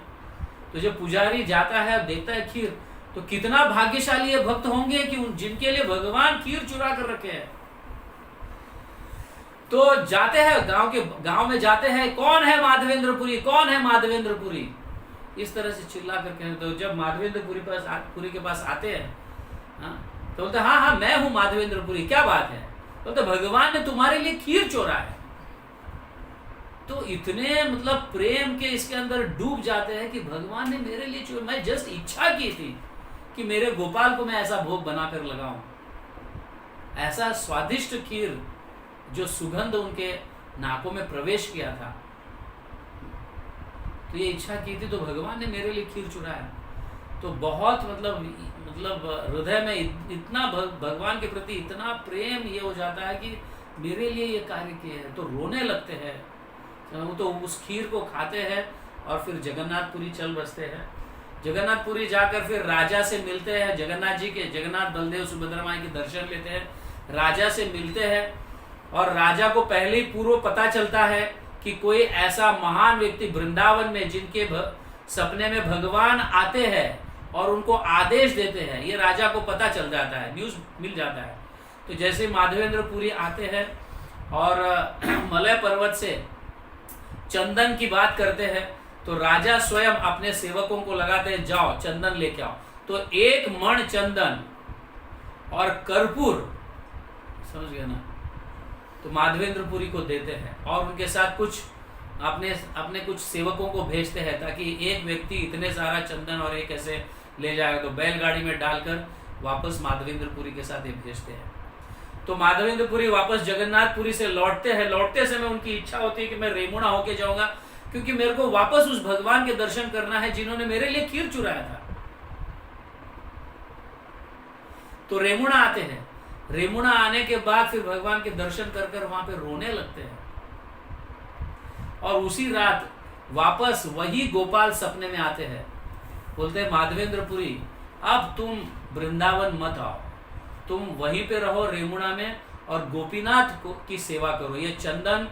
तो जब पुजारी जाता है और देखता है खीर, तो कितना भाग्यशाली ये भक्त होंगे कि जिनके लिए भगवान खीर चुरा कर रखे हैं। तो जाते हैं गांव में जाते हैं, कौन है माधवेंद्रपुरी, कौन है माधवेंद्रपुरी, इस तरह से चिल्ला कर कहते। तो जब माधवेंद्रपुरी के पास आते हैं तो बोलते हाँ मैं हूं माधवेंद्रपुरी, क्या बात है? बोलते भगवान ने तुम्हारे लिए खीर चोरा है। तो इतने मतलब प्रेम के इसके अंदर डूब जाते हैं कि भगवान ने मेरे लिए चोरा, मैं जस्ट इच्छा की थी कि मेरे गोपाल को मैं ऐसा भोग बनाकर लगाऊं, ऐसा स्वादिष्ट खीर जो सुगंध उनके नाकों में प्रवेश किया था। तो ये इच्छा की थी, तो भगवान ने मेरे लिए खीर चुराया। तो बहुत मतलब हृदय में इतना भगवान के प्रति इतना प्रेम ये हो जाता है कि मेरे लिए ये कार्य किए हैं, तो रोने लगते हैं। तो उस खीर को खाते हैं और फिर जगन्नाथपुरी चल बसते हैं। जगन्नाथपुरी जाकर फिर राजा से मिलते हैं, जगन्नाथ जी के, जगन्नाथ बलदेव सुभद्रा माई के दर्शन लेते हैं, राजा से मिलते हैं। और राजा को पहले ही पूर्व पता चलता है कि कोई ऐसा महान व्यक्ति वृंदावन में जिनके सपने में भगवान आते हैं और उनको आदेश देते हैं, ये राजा को पता चल जाता है, न्यूज़ मिल जाता है। तो जैसे माधवेंद्रपुरी आते हैं और मलय पर्वत से चंदन की बात करते हैं, तो राजा स्वयं अपने सेवकों को लगाते हैं, जाओ चंदन लेके आओ। तो 1 मण चंदन और कर्पूर, समझ गए ना, तो माधवेंद्रपुरी को देते हैं और उनके साथ कुछ अपने कुछ सेवकों को भेजते हैं, ताकि एक व्यक्ति इतने सारा चंदन और एक ऐसे ले जाएगा, तो बैलगाड़ी में डालकर वापस माधवेंद्रपुरी के साथ ये भेजते हैं। तो माधवेंद्रपुरी वापस जगन्नाथपुरी से लौटते हैं। लौटते समय उनकी इच्छा होती है कि मैं रेमुणा होके जाऊंगा, क्योंकि मेरे को वापस उस भगवान के दर्शन करना है जिन्होंने मेरे लिए खीर चुराया था। तो रेमुणा आते हैं। रेमुणा आने के बाद फिर भगवान के दर्शन कर कर वहां पे रोने लगते हैं। और उसी रात वापस वही गोपाल सपने में आते हैं, बोलते हैं माधवेंद्रपुरी अब तुम वृंदावन मत आओ, तुम वहीं पे रहो रेमुणा में और गोपीनाथ की सेवा करो। ये चंदन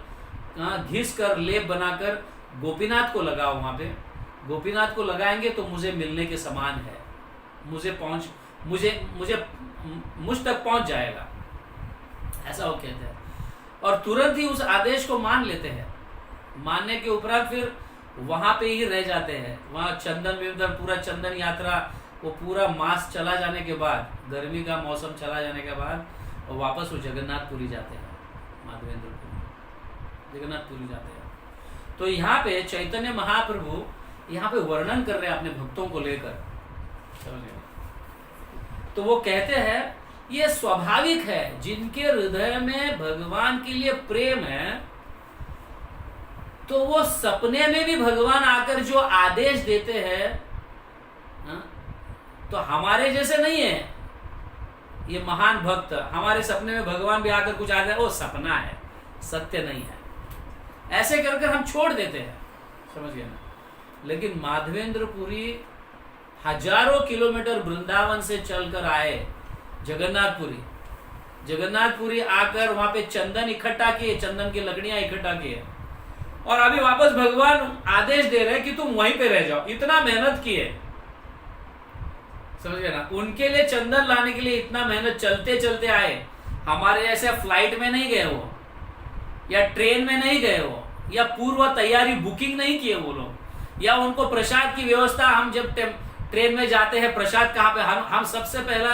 घिस कर लेप बनाकर गोपीनाथ को लगाओ। वहां पे गोपीनाथ को लगाएंगे तो मुझे मिलने के समान है, मुझ तक पहुंच जाएगा, ऐसा वो कहते हैं। और तुरंत ही उस आदेश को मान लेते हैं। मानने के उपरांत फिर वहां पे ही रह जाते हैं। वहां चंदन विंदन पूरा चंदन यात्रा वो पूरा मास चला जाने के बाद, गर्मी का मौसम चला जाने के बाद, और वापस वो जगन्नाथपुरी जाते हैं, माधवेंद्रपुरी जगन्नाथपुरी जाते हैं। तो यहाँ पे चैतन्य महाप्रभु यहाँ पे वर्णन कर रहे हैं अपने भक्तों को लेकर, तो वो कहते हैं ये स्वाभाविक है, जिनके हृदय में भगवान के लिए प्रेम है, तो वो सपने में भी भगवान आकर जो आदेश देते हैं, तो हमारे जैसे नहीं है ये महान भक्त। हमारे सपने में भगवान भी आकर कुछ आदेश, वो सपना है, सत्य नहीं है, ऐसे करके हम छोड़ देते हैं, समझ गए ना। लेकिन माधवेंद्रपुरी हजारों किलोमीटर वृंदावन से चलकर आए जगन्नाथपुरी आकर वहां पे चंदन इकट्ठा किए, चंदन की लकड़ियां इकट्ठा किए, और अभी वापस भगवान आदेश दे रहे हैं कि तुम वहीं पे रह जाओ। इतना मेहनत किए, समझ गए ना। उनके लिए चंदन लाने के लिए इतना मेहनत, चलते चलते आए, हमारे जैसे फ्लाइट में नहीं गए वो, या ट्रेन में नहीं गए हो, या पूर्व तैयारी बुकिंग नहीं किए वो लोग, या उनको प्रसाद की व्यवस्था, हम जब ट्रेन में जाते हैं प्रसाद कहाँ पे, हम सबसे पहला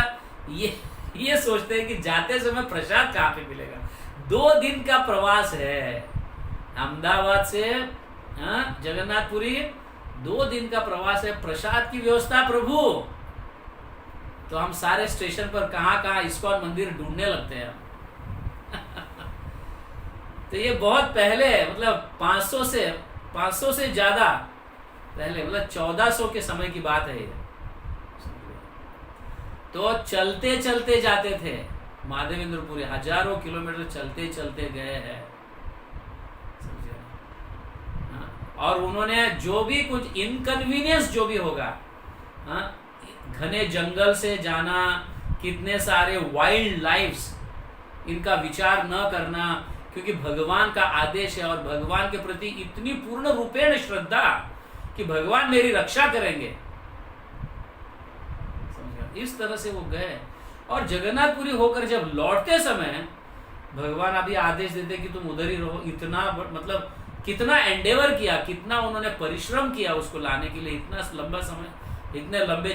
ये सोचते हैं कि जाते समय प्रसाद कहाँ पे मिलेगा। 2 दिन का प्रवास है अहमदाबाद से जगन्नाथपुरी, 2 दिन का प्रवास है, प्रसाद की व्यवस्था प्रभु। तो हम सारे स्टेशन पर कहाँ इस्कॉन मंदिर ढूंढने लगते हैं। तो ये बहुत पहले, मतलब 500 से ज्यादा पहले, मतलब 1400 के समय की बात है ये। तो चलते चलते जाते थे माधवेंद्रपुरी, हजारों किलोमीटर चलते चलते गए हैं। और उन्होंने जो भी कुछ इनकन्वीनियंस जो भी होगा, घने जंगल से जाना, कितने सारे वाइल्ड लाइफ्स, इनका विचार न करना, क्योंकि भगवान का आदेश है और भगवान के प्रति इतनी पूर्ण रूपेण श्रद्धा कि भगवान मेरी रक्षा करेंगे। इस तरह से वो गए और जगन्नाथपुरी होकर जब लौटते समय भगवान अभी आदेश देते कि तुम उधर ही रहो। इतना मतलब कितना एंडेवर किया, कितना उन्होंने परिश्रम किया उसको लाने के लिए, इतना लंबा समय, इतने लंबे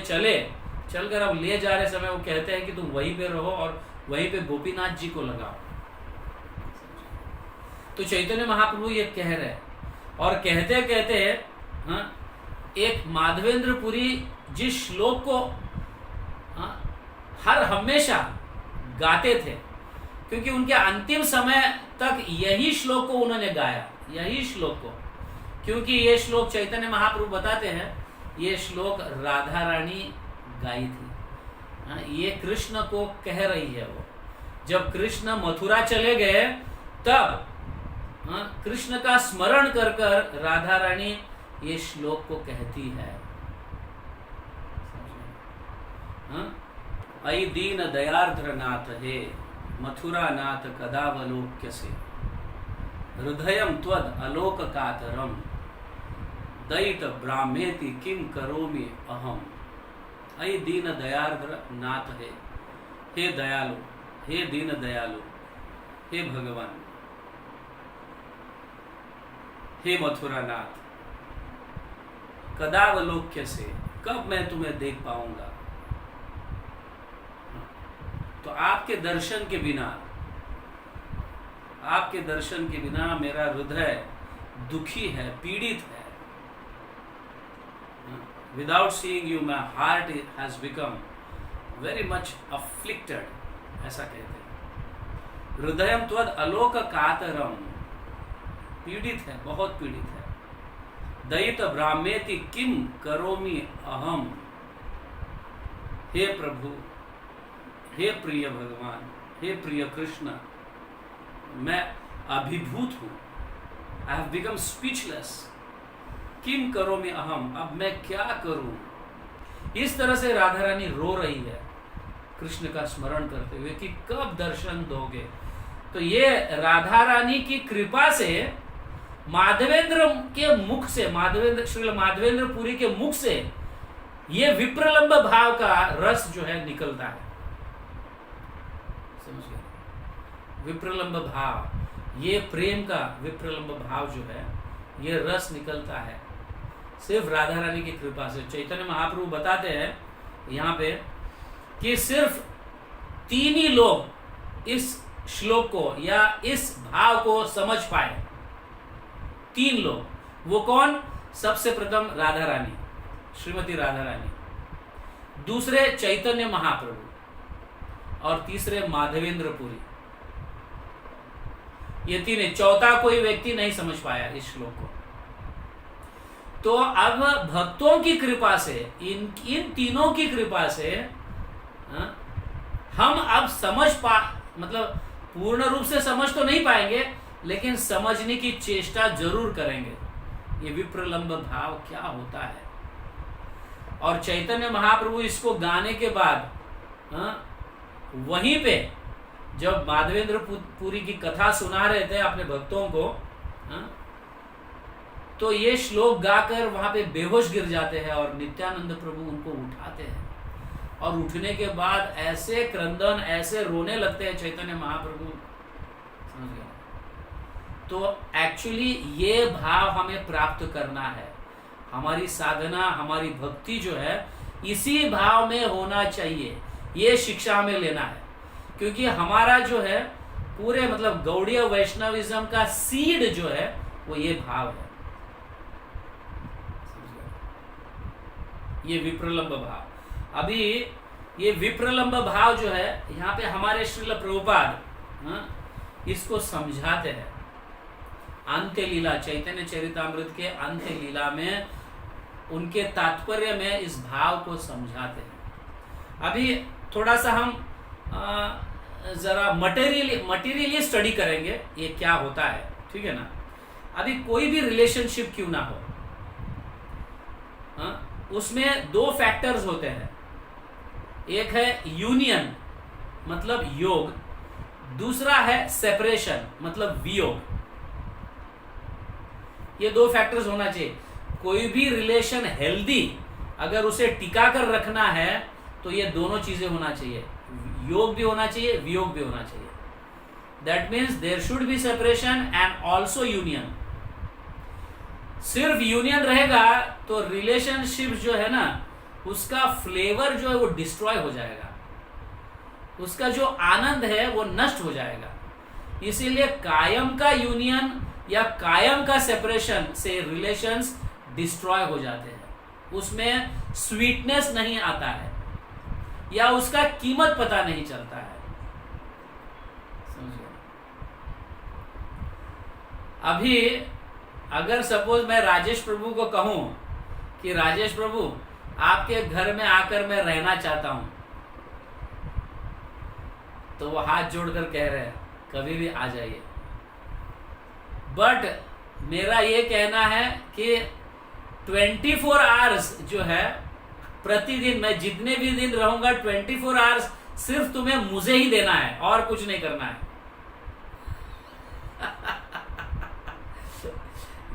चलकर अब ले जा रहे समय वो कहते हैं कि तुम वहीं पे रहो और वहीं पे गोपीनाथ जी को लगाओ। तो चैतन्य महाप्रभु ये कह रहे और कहते कहते एक माधवेंद्रपुरी जिस श्लोक को हर हमेशा गाते थे, क्योंकि उनके अंतिम समय तक यही श्लोक को उन्होंने गाया, यही श्लोक को, क्योंकि ये श्लोक चैतन्य महाप्रभु बताते हैं ये श्लोक राधा रानी गाई थी। ये कृष्ण को कह रही है। वो जब कृष्ण मथुरा चले गए तब कृष्ण का स्मरण कर कर राधा रानी ये श्लोक को कहती है। अयि दीन दयार्द्र नाथ हे मथुरा नाथ कदावलोक्य से हृदयम त्वद अलोक कातरम दयित ब्राह्मेति किम करोमि अहम। अयि दीन दयार्द्र नाथ हे दयालु, हे दीन दयालु, हे भगवान, हे मथुरा नाथ, कदावलोक्य से, कब मैं तुम्हें देख पाऊंगा। तो आपके दर्शन के बिना मेरा हृदय दुखी है, पीड़ित है। Without seeing you my heart has become very much afflicted, ऐसा कहते हैं। हृदयम त्वद अलोक कातरम, पीड़ित है, बहुत पीड़ित है। दयित ब्राह्मेति किम करोमि अहम। हे प्रभु, हे प्रिय भगवान, हे प्रिय कृष्ण, मैं अभिभूत हूं। I have become speechless. किम करोमि अहम, अब मैं क्या करूं। इस तरह से राधा रानी रो रही है कृष्ण का स्मरण करते हुए कि कब दर्शन दोगे। तो ये राधा रानी की कृपा से माधवेंद्र के मुख से, श्रील माधवेंद्रपुरी के मुख से ये विप्रलंब भाव का रस जो है निकलता है। समझ गए? विप्रलंब भाव, ये प्रेम का विप्रलंब भाव जो है, ये रस निकलता है सिर्फ राधा रानी की कृपा से। चैतन्य महाप्रभु बताते हैं यहाँ पे कि सिर्फ 3 ही लोग इस श्लोक को या इस भाव को समझ पाए। 3 लोग। वो कौन? सबसे प्रथम राधा रानी, श्रीमती राधा रानी, दूसरे चैतन्य महाप्रभु और तीसरे माधवेंद्रपुरी। ये 3, चौथा कोई व्यक्ति नहीं समझ पाया इस श्लोक को। तो अब भक्तों की कृपा से, इन तीनों की कृपा से हम अब मतलब पूर्ण रूप से समझ तो नहीं पाएंगे, लेकिन समझने की चेष्टा जरूर करेंगे ये विप्रलंब भाव क्या होता है। और चैतन्य महाप्रभु इसको गाने के बाद वहीं पे जब माधवेंद्रपुरी की कथा सुना रहे थे अपने भक्तों को, तो ये श्लोक गाकर वहां पे बेहोश गिर जाते हैं और नित्यानंद प्रभु उनको उठाते हैं और उठने के बाद ऐसे क्रंदन, ऐसे रोने लगते हैं चैतन्य महाप्रभु। समझ गए? तो एक्चुअली ये भाव हमें प्राप्त करना है। हमारी साधना, हमारी भक्ति जो है इसी भाव में होना चाहिए, ये शिक्षा हमें लेना है। क्योंकि हमारा जो है पूरे मतलब गौड़ीय वैष्णविज्म का सीड जो है वो ये भाव है, ये विप्रलंब भाव। अभी ये विप्रलंब भाव जो है यहाँ पे हमारे श्रील प्रभुपाद इसको समझाते हैं। अंत्य लीला, चैतन्य चरितामृत के अंत्य लीला में उनके तात्पर्य में इस भाव को समझाते हैं। अभी थोड़ा सा हम जरा मटेरियली स्टडी करेंगे ये क्या होता है, ठीक है ना। अभी कोई भी रिलेशनशिप क्यों ना हो, उसमें दो फैक्टर्स होते हैं। एक है यूनियन मतलब योग, दूसरा है सेपरेशन मतलब वियोग। ये दो फैक्टर्स होना चाहिए। कोई भी रिलेशन हेल्दी अगर उसे टिका कर रखना है तो ये दोनों चीजें होना चाहिए, योग भी होना चाहिए, वियोग भी होना चाहिए। That means there should be separation and also union. सिर्फ यूनियन रहेगा तो रिलेशनशिप जो है ना उसका फ्लेवर जो है वो डिस्ट्रॉय हो जाएगा, उसका जो आनंद है वो नष्ट हो जाएगा। इसीलिए कायम का यूनियन या कायम का सेपरेशन से रिलेशंस डिस्ट्रॉय हो जाते हैं, उसमें स्वीटनेस नहीं आता है या उसका कीमत पता नहीं चलता है। समझिए, अभी अगर सपोज मैं राजेश प्रभु को कहूं कि राजेश प्रभु आपके घर में आकर मैं रहना चाहता हूं, तो वो हाथ जोड़कर कह रहे हैं कभी भी आ जाइए। बट मेरा ये कहना है कि 24 आवर्स जो है प्रतिदिन, मैं जितने भी दिन रहूंगा 24 आवर्स सिर्फ तुम्हें मुझे ही देना है और कुछ नहीं करना है।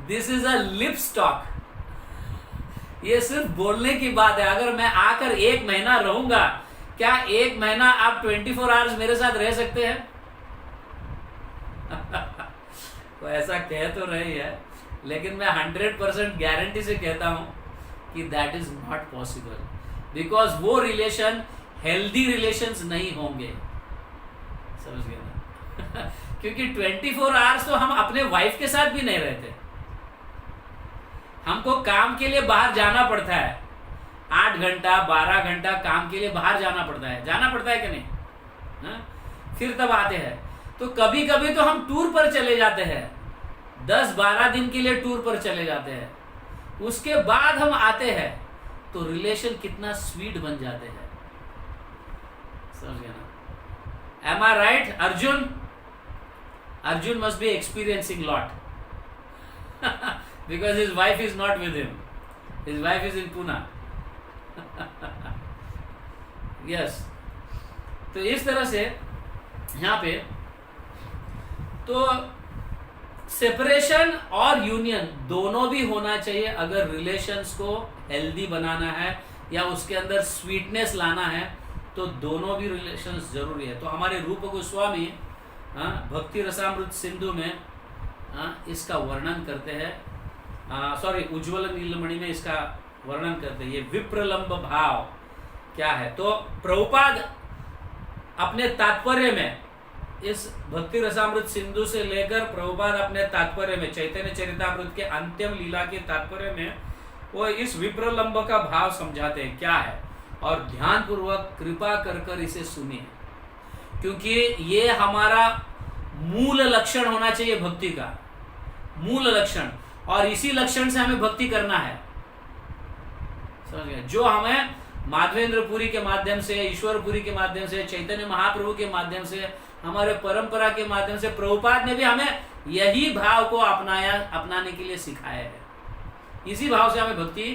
This is a lip stock, ये सिर्फ बोलने की बात है। अगर मैं आकर 1 महीना रहूंगा, क्या 1 महीना आप 24 आवर्स मेरे साथ रह सकते हैं? तो ऐसा कह तो रही है, लेकिन मैं 100% गारंटी से कहता हूं कि that is not possible, because वो रिलेशन हेल्दी रिलेशंस नहीं होंगे। समझ गए ना? क्योंकि 24 आवर्स तो हम अपने वाइफ के साथ भी नहीं रहते, हमको काम के लिए बाहर जाना पड़ता है। 8 घंटा 12 घंटा काम के लिए बाहर जाना पड़ता है कि नहीं? फिर तब आते हैं। तो कभी कभी तो हम टूर पर चले जाते हैं, 10-12 दिन के लिए टूर पर चले जाते हैं, उसके बाद हम आते हैं तो रिलेशन कितना स्वीट बन जाते हैं। समझ गए ना? Am I right Arjun? Arjun must be experiencing lot because his wife is not with him, his wife is in Pune. Yes, तो इस तरह से यहाँ पे तो सेपरेशन और यूनियन दोनों भी होना चाहिए अगर रिलेशंस को हेल्दी बनाना है या उसके अंदर स्वीटनेस लाना है, तो दोनों भी रिलेशंस जरूरी है। तो हमारे रूप गोस्वामी भक्ति रसामृत सिंधु में इसका वर्णन करते हैं, उज्ज्वल नीलमणि में इसका वर्णन करते हैं। ये विप्रलंब भाव क्या है? तो प्रभुपाद अपने तात्पर्य में इस भक्ति रसामृत सिंधु से लेकर प्रभुपाद अपने तात्पर्य में चैतन्य चरितामृत के अंतिम लीला के तात्पर्य में वो इस विप्रलंब का भाव समझाते हैं क्या है, और ध्यान पूर्वक कृपा कर इसे सुनिए, क्योंकि ये हमारा मूल लक्षण होना चाहिए, भक्ति का मूल लक्षण, और इसी लक्षण से हमें भक्ति करना है। समझ गए? जो हमें माधवेंद्रपुरी के माध्यम से, ईश्वरपुरी के माध्यम से, चैतन्य महाप्रभु के माध्यम से, हमारे परंपरा के माध्यम से प्रभुपाद ने भी हमें यही भाव को अपनाने के लिए सिखाया है। इसी भाव से हमें भक्ति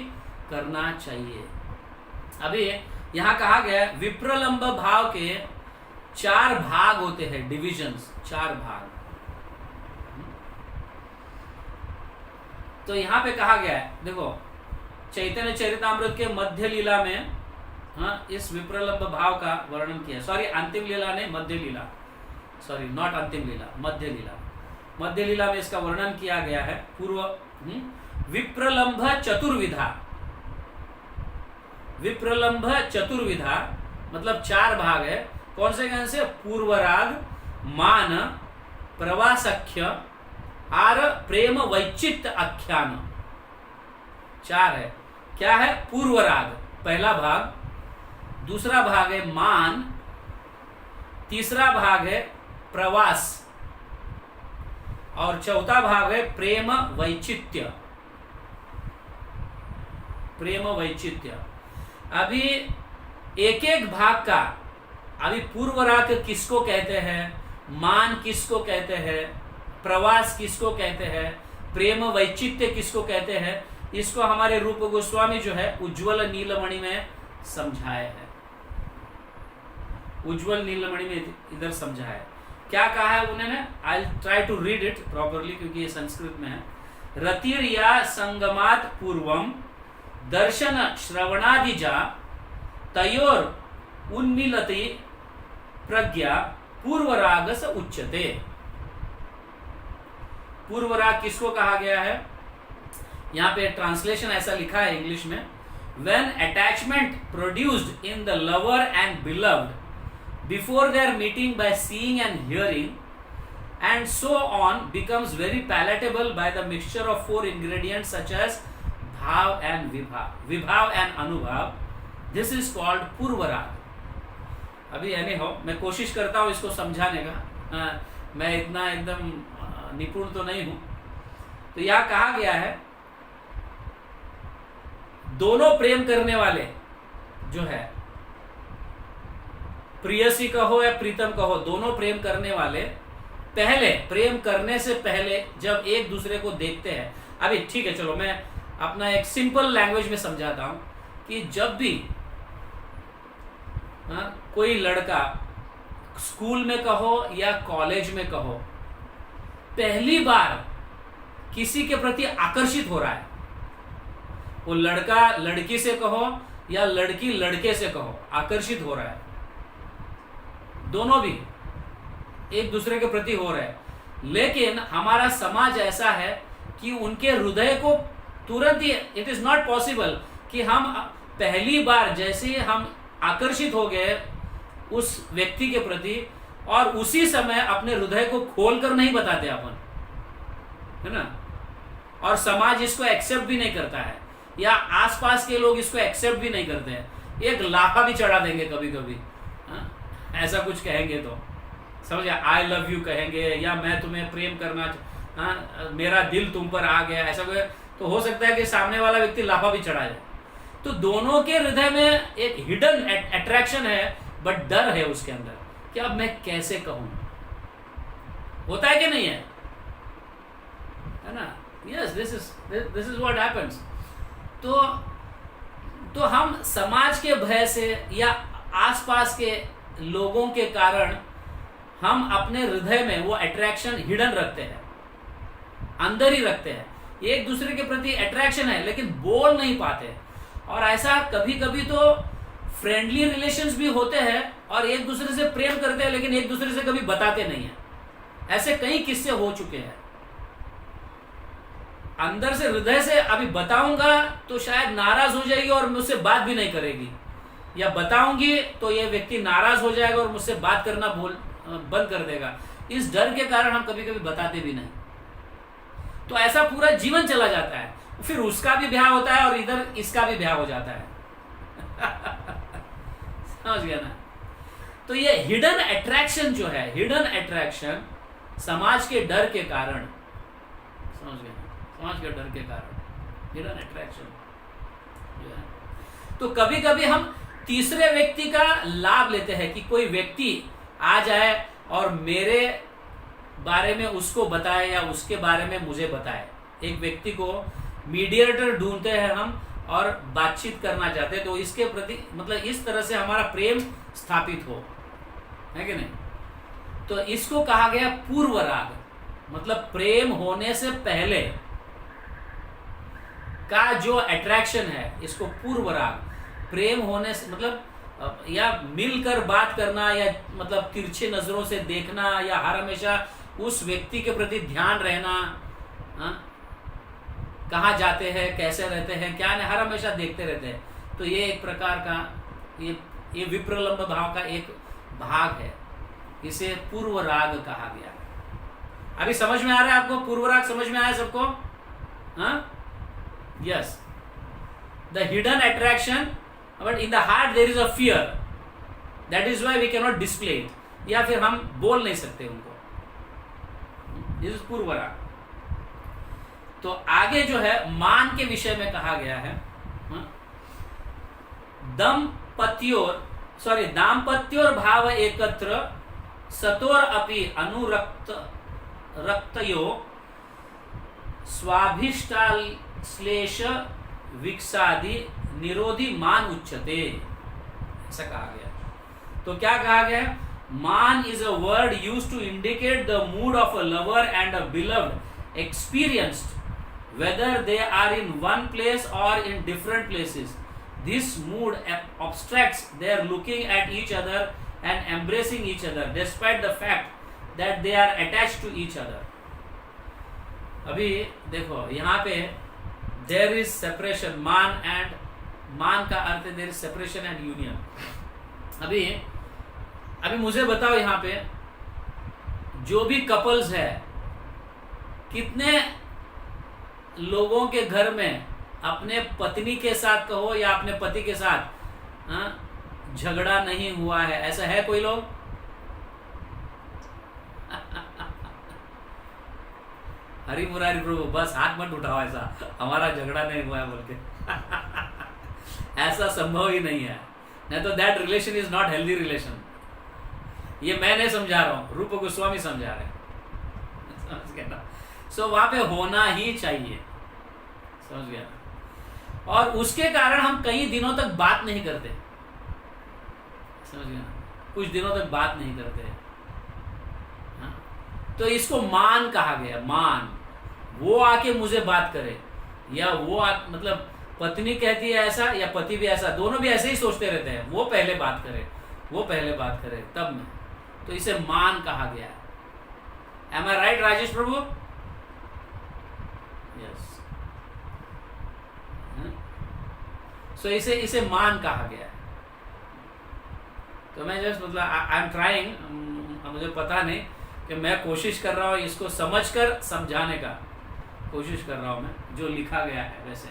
करना चाहिए। अभी यहाँ कहा गया विप्रलंब भाव के 4 भाग होते हैं, डिविजन्स, 4 भाग। तो यहाँ पे कहा गया है, देखो चैतन्य चरितामृत के मध्य लीला में इस विप्रलंब भाव का वर्णन किया। सॉरी, अंतिम लीला नहीं, मध्य लीला, सॉरी नॉट अंतिम लीला, मध्य लीला। मध्य लीला में इसका वर्णन किया गया है। विप्रलंभ चतुर्विधा, विप्रलंभ चतुर्विधा मतलब 4 भाग है। कौन से? पूर्वराग, मान, प्रवासख्य और प्रेम वैचित्य आख्यान, 4 है। क्या है? पूर्वराग पहला भाग, दूसरा भाग है मान, तीसरा भाग है प्रवास और चौथा भाग है प्रेम वैचित्य। प्रेम वैचित्य। अभी एक एक भाग का, अभी पूर्वराग किसको कहते हैं, मान किसको कहते हैं, प्रवास किसको कहते हैं, प्रेम वैचित्य किसको कहते हैं, इसको हमारे रूप गोस्वामी जो है उज्ज्वल नीलमणि में समझाए है। उज्ज्वल नीलमणि में इधर समझाया है। क्या कहा है उन्होंने? I try to read it properly क्योंकि ये संस्कृत में है। रतिर या संगमात पूर्वम दर्शन श्रवणादिजा तयोर उन्मीलति प्रज्ञा पूर्वराग से उच्यते। पूर्वराग किसको कहा गया है? यहाँ पे ट्रांसलेशन ऐसा लिखा है इंग्लिश में, when attachment produced in the lover and beloved before their meeting by seeing and hearing and so on becomes very palatable by the mixture of 4 ingredients such as bhav and vibhav and anubhav, this is called पूर्वराग। अभी anyhow मैं कोशिश करता हूँ इसको समझाने का, मैं इतना एकदम निपुण तो नहीं हूँ। तो यहाँ कहा गया है दोनों प्रेम करने वाले जो है, प्रियसी कहो या प्रीतम कहो, दोनों प्रेम करने वाले पहले, प्रेम करने से पहले जब एक दूसरे को देखते हैं, अभी ठीक है चलो मैं अपना एक सिंपल लैंग्वेज में समझाता हूं कि जब भी कोई लड़का स्कूल में कहो या कॉलेज में कहो पहली बार किसी के प्रति आकर्षित हो रहा है, वो लड़का लड़की से कहो या लड़की लड़के से कहो आकर्षित हो रहा है, दोनों भी एक दूसरे के प्रति हो रहे हैं, लेकिन हमारा समाज ऐसा है कि उनके हृदय को तुरंत ही, इट इज नॉट पॉसिबल कि हम पहली बार जैसे हम आकर्षित हो गए उस व्यक्ति के प्रति और उसी समय अपने हृदय को खोलकर नहीं बताते अपन, है ना। और समाज इसको एक्सेप्ट भी नहीं करता है या आसपास के लोग इसको एक्सेप्ट भी नहीं करते हैं, एक लाफा भी चढ़ा देंगे कभी कभी, ऐसा कुछ कहेंगे तो समझ, आई लव यू कहेंगे या मैं तुम्हें प्रेम करना, मेरा दिल तुम पर आ गया, ऐसा कोई तो हो सकता है कि सामने वाला व्यक्ति लाफा भी चढ़ा जाए। तो दोनों के हृदय में एक हिडन अट्रैक्शन है, बट डर है उसके अंदर कि अब मैं कैसे कहूं, होता है कि नहीं है ना। Yes, this is what happens. तो हम समाज के भय से या आसपास के लोगों के कारण हम अपने हृदय में वो अट्रैक्शन हिडन रखते हैं, अंदर ही रखते हैं, एक दूसरे के प्रति अट्रैक्शन है लेकिन बोल नहीं पाते। और ऐसा कभी कभी तो फ्रेंडली रिलेशंस भी होते हैं और एक दूसरे से प्रेम करते हैं लेकिन एक दूसरे से कभी बताते नहीं है, ऐसे कई किस्से हो चुके हैं। अंदर से हृदय से अभी बताऊंगा तो शायद नाराज हो जाएगी और मुझसे बात भी नहीं करेगी, या बताऊंगी तो ये व्यक्ति नाराज हो जाएगा और मुझसे बात करना बंद कर देगा। इस डर के कारण हम कभी कभी बताते भी नहीं, तो ऐसा पूरा जीवन चला जाता है, फिर उसका भी ब्याह होता है और इधर इसका भी ब्याह हो जाता है समझ गया ना। तो ये हिडन अट्रैक्शन जो है, हिडन अट्रैक्शन समाज के डर के कारण, समझ गया, समाज के डर के कारण हिडन अट्रैक्शन जो है। तो कभी कभी हम तीसरे व्यक्ति का लाभ लेते हैं कि कोई व्यक्ति आ जाए और मेरे बारे में उसको बताए या उसके बारे में मुझे बताए। एक व्यक्ति को मीडिएटर ढूंढते हैं हम और बातचीत करना चाहते हैं, तो इसके प्रति मतलब इस तरह से हमारा प्रेम स्थापित हो, है कि नहीं। तो इसको कहा गया पूर्वराग, मतलब प्रेम होने से पहले का जो अट्रैक्शन है इसको पूर्वराग। प्रेम होने से मतलब या मिलकर बात करना या मतलब तिरछे नजरों से देखना या हर हमेशा उस व्यक्ति के प्रति ध्यान रहना, कहाँ जाते हैं, कैसे रहते हैं, क्या नहीं, हर हमेशा देखते रहते हैं। तो ये एक प्रकार का ये विप्रलंब भाव का एक भाग है, इसे पूर्व राग कहा गया। अभी समझ में आ रहा है आपको? पूर्व राग समझ में आया सबको? Yes, the hidden attraction, but in the heart there is a fear, that is why we cannot display it, या फिर हम बोल नहीं सकते उनको। दिस इज पूर्व राग। तो आगे जो है मान के विषय में कहा गया है, दाम्पत्योर भाव एकत्र सतोर अपि अनुरक्त रक्तयो स्वाभिष्टाश्लेष विक्षादि निरोधी मान उच्यते, ऐसा कहा गया। तो क्या कहा गया? Maan is a word used to indicate the mood of a lover and a beloved experienced whether they are in one place or in different places. This mood abstracts their looking at each other and embracing each other despite the fact that they are attached to each other. अभी देखो यहाँ पे there is separation, मान का अर्थ है there is separation and union. अभी मुझे बताओ यहाँ पे जो भी कपल्स है, कितने लोगों के घर में अपने पत्नी के साथ कहो या अपने पति के साथ झगड़ा नहीं हुआ है? ऐसा है कोई लोग? हरि मुरारी प्रभु, बस हाथ मत उठाओ, ऐसा हमारा झगड़ा नहीं हुआ है बोल के। ऐसा संभव ही नहीं है, नहीं तो that relation is not healthy relation. ये मैं नहीं समझा रहा हूं, रूप गोस्वामी समझा रहे हैं, समझ गया ना? सो वहां पे होना ही चाहिए, समझ गया? और उसके कारण हम कई दिनों तक बात नहीं करते, समझ गया ना? कुछ दिनों तक बात नहीं करते। तो इसको मान कहा गया। मान, वो आके मुझे बात करे, या मतलब पत्नी कहती है ऐसा या पति भी ऐसा, दोनों भी ऐसे ही सोचते रहते हैं, वो पहले बात करे तब मैं, तो इसे मान कहा गया है। M I right Rajesh Prabhu? Yes. सो इसे मान कहा गया है। तो मैं जस्ट मतलब आई एम ट्राइंग, मुझे पता नहीं कि मैं कोशिश कर रहा हूँ इसको समझकर समझाने का कोशिश कर रहा हूँ मैं, जो लिखा गया है वैसे।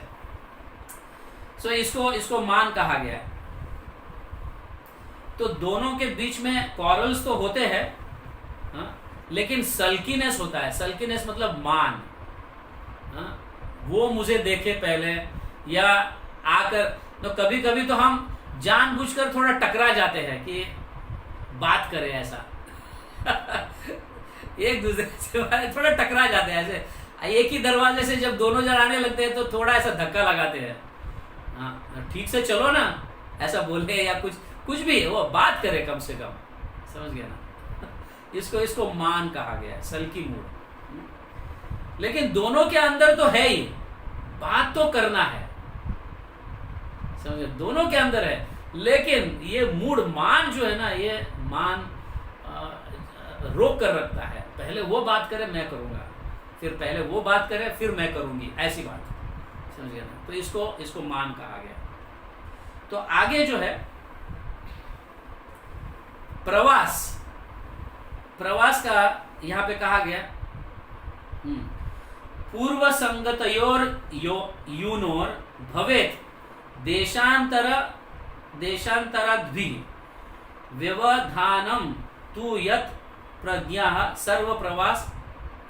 सो इसको मान कहा गया है। तो दोनों के बीच में क्वारल्स तो होते हैं, लेकिन सल्कीनेस होता है। सल्कीनेस मतलब मान, वो मुझे देखे पहले, या आकर, तो कभी कभी तो हम जानबूझकर थोड़ा टकरा जाते हैं कि बात करें ऐसा। एक दूसरे से थोड़ा टकरा जाते हैं ऐसे, एक ही दरवाजे से जब दोनों जन आने लगते हैं तो थोड़ा ऐसा धक्का लगाते हैं, ठीक से चलो ना, ऐसा बोलते हैं, या कुछ भी वो बात करे कम से कम, समझ गया ना? इसको मान कहा गया है, सल्की मूड। लेकिन दोनों के अंदर तो है ही, बात तो करना है, समझे? दोनों के अंदर है, लेकिन ये मूड मान जो है ना, ये मान रोक कर रखता है। पहले वो बात करे मैं करूंगा, फिर पहले वो बात करे फिर मैं करूंगी, ऐसी बात, समझ गया ना? तो इसको मान कहा गया। तो आगे जो है प्रवास का यहां पे कहा गया, पूर्व संगतयोर यूनोर भवेत देशांतराद्भि व्यवधानम तु यत् प्रज्ञा सर्व प्रवास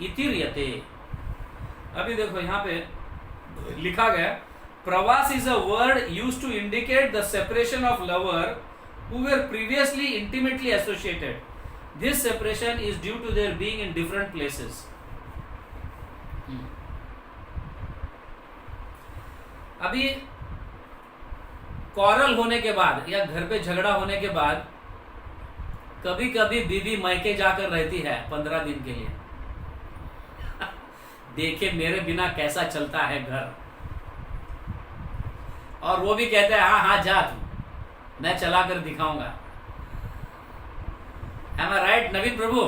इतिर्यते। अभी देखो यहाँ पे लिखा गया, pravasa is a word used to indicate the separation of lover who were previously intimately associated. This separation is due to their being in different places. अभी क्वारल होने के बाद या घर पे झगड़ा होने के बाद कभी कभी बीवी मैके जाकर रहती है 15 दिन के लिए। देखे मेरे बिना कैसा चलता है घर, और वो भी कहते हैं हाँ जा तू, मैं चला कर दिखाऊंगा। Am I right, Naveen Prabhu?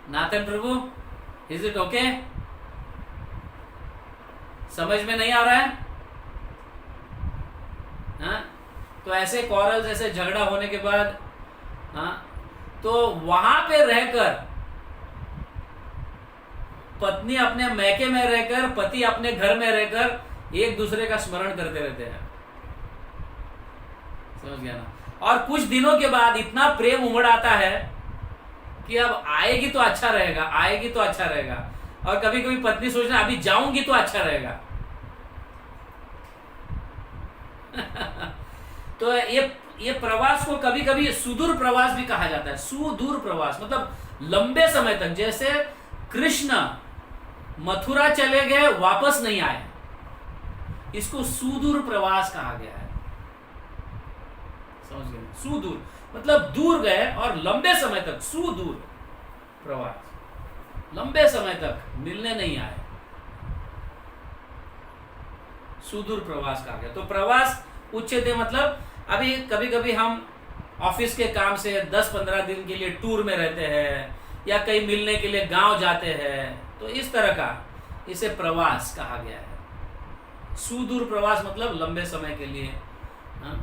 Nathan Prabhu, is it okay? समझ में नहीं आ रहा है? हाँ? तो ऐसे कॉरल्स, ऐसे झगड़ा होने के बाद, हाँ, तो वहां पे रहकर पत्नी अपने मैके में रहकर, पति अपने घर में रहकर एक दूसरे का स्मरण करते रहते हैं। समझ गया ना? और कुछ दिनों के बाद इतना प्रेम उमड़ आता है कि अब आएगी तो अच्छा रहेगा, आएगी तो अच्छा रहेगा। और कभी कभी पत्नी सोचना अभी जाऊंगी तो अच्छा रहेगा। तो ये प्रवास को कभी कभी सुदूर प्रवास भी कहा जाता है। सुदूर प्रवास मतलब लंबे समय तक। जैसे कृष्ण मथुरा चले गए, वापस नहीं आए, इसको सुदूर प्रवास कहा गया है। समझ गए? सुदूर मतलब दूर गए और लंबे समय तक, सुदूर प्रवास, लंबे समय तक मिलने नहीं आए, सुदूर प्रवास कहा गया। तो प्रवास उच्चते मतलब अभी कभी कभी हम ऑफिस के काम से 10-15 दिन के लिए टूर में रहते हैं या कहीं मिलने के लिए गांव जाते हैं, तो इस तरह का इसे प्रवास कहा गया है। सुदूर प्रवास मतलब लंबे समय के लिए। हाँ?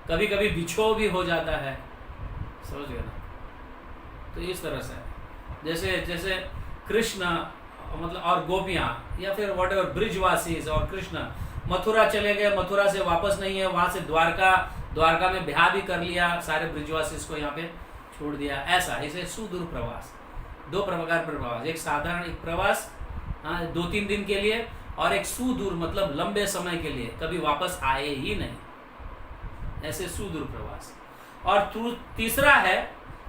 कभी कभी बिछो भी हो जाता है। समझ गए ना? तो इस तरह से जैसे जैसे कृष्ण मतलब और गोपियां या फिर वॉट एवर ब्रिजवासीज और कृष्ण मथुरा चले गए, मथुरा से वापस नहीं है, वहां से द्वारका में ब्याह भी कर लिया, सारे ब्रिजवासीज को यहाँ पे छोड़ दिया। ऐसा इसे सुदूर प्रवास। दो प्रकार प्रवास, एक साधारण एक प्रवास 2-3 दिन के लिए, और एक सुदूर मतलब लंबे समय के लिए, कभी वापस आए ही नहीं, ऐसे सुदूर प्रवास। और तीसरा है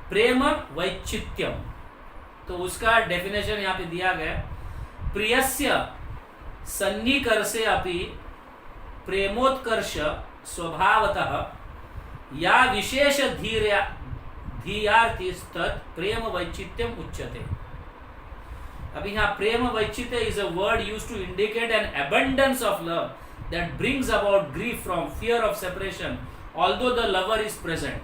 प्रेम वैचित्यम। तो उसका डेफिनेशन यहाँ पे दिया गया, प्रियस्य सन्निकर्षे अपि प्रेमोत्कर्ष स्वभावतः या विशेष धीयार्थिस्तत् प्रेम वैचित्यम उच्यते। अभी यहाँ प्रेम वैचित्य is a word used to indicate an abundance of love that brings about grief from fear of separation although the lover is present।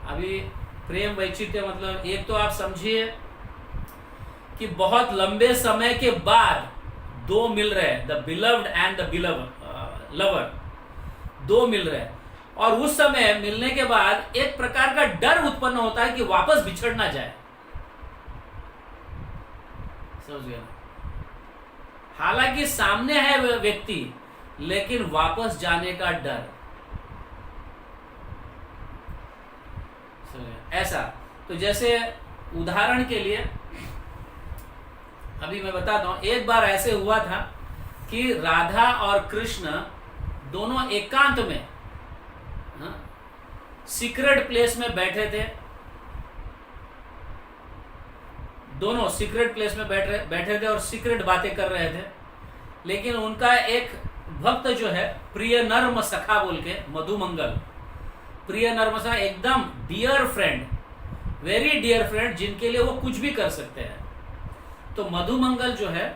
अभी प्रेम वैचित्य मतलब एक तो आप समझिए कि बहुत लंबे समय के बाद दो मिल रहे हैं, the beloved and the lover, दो मिल रहे हैं, और उस समय मिलने के बाद एक प्रकार का डर उत्पन्न होता है कि वापस बिछड़ ना जाए। समझ गया? हालांकि सामने है व्यक्ति, लेकिन वापस जाने का डर। ऐसा तो जैसे उदाहरण के लिए अभी मैं बताता हूं, एक बार ऐसे हुआ था कि राधा और कृष्ण दोनों एकांत में सीक्रेट प्लेस में बैठे थे। दोनों सीक्रेट प्लेस में बैठे थे और सीक्रेट बातें कर रहे थे। लेकिन उनका एक भक्त जो है प्रिय नर्म सखा बोल के, मधुमंगल, प्रिय नर्म सखा, एकदम dear friend, very dear friend, जिनके लिए वो कुछ भी कर सकते हैं। तो मधुमंगल जो है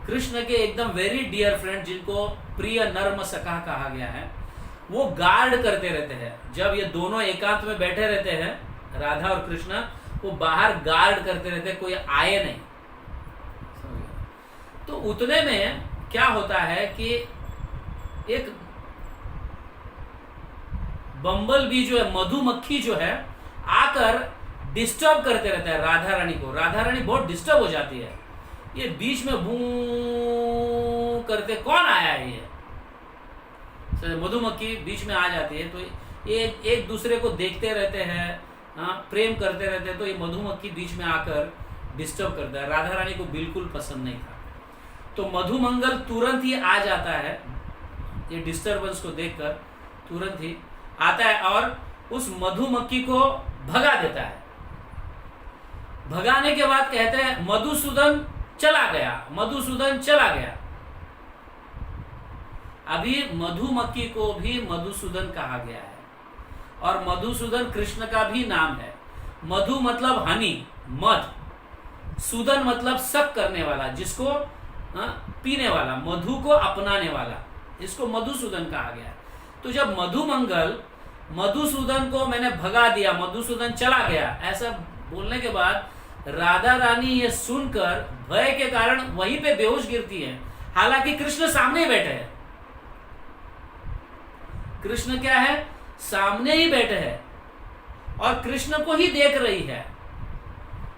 कृष्ण के एकदम वेरी डियर फ्रेंड, जिनको प्रिय नर्म सखा कहा गया है, वो गार्ड करते रहते हैं। जब ये दोनों एकांत में बैठे रहते हैं, राधा और कृष्ण, वो बाहर गार्ड करते रहते हैं, कोई आए नहीं। तो उतने में क्या होता है कि एक बम्बल बी जो है, मधुमक्खी जो है, आकर डिस्टर्ब करते रहता है राधा रानी को। राधा रानी बहुत डिस्टर्ब हो जाती है, ये बीच में बू करते, कौन आया है ये? मधुमक्खी बीच में आ जाती है, तो ये एक दूसरे को देखते रहते हैं, प्रेम करते रहते हैं। तो ये मधुमक्खी बीच में आकर डिस्टर्ब करता है। राधा रानी को बिल्कुल पसंद नहीं था। तो मधुमंगल तुरंत ही आ जाता है, ये डिस्टर्बेंस को देखकर तुरंत ही आता है और उस मधुमक्खी को भगा देता है। भगाने के बाद कहते हैं मधुसूदन चला गया, मधुसूदन चला गया। अभी मधुमक्खी को भी मधुसूदन कहा गया है, और मधुसूदन कृष्ण का भी नाम है। मधु मतलब हनी, मध, सूदन मतलब सक करने वाला, जिसको पीने वाला, मधु को अपनाने वाला, इसको मधुसूदन कहा गया है। तो जब मधुमंगल मधुसूदन को मैंने भगा दिया, मधुसूदन चला गया, ऐसा बोलने के बाद राधा रानी ये सुनकर भय के कारण वहीं पे बेहोश गिरती है, हालांकि कृष्ण सामने ही बैठे हैं। कृष्ण क्या है, सामने ही बैठे हैं और कृष्ण को ही देख रही है।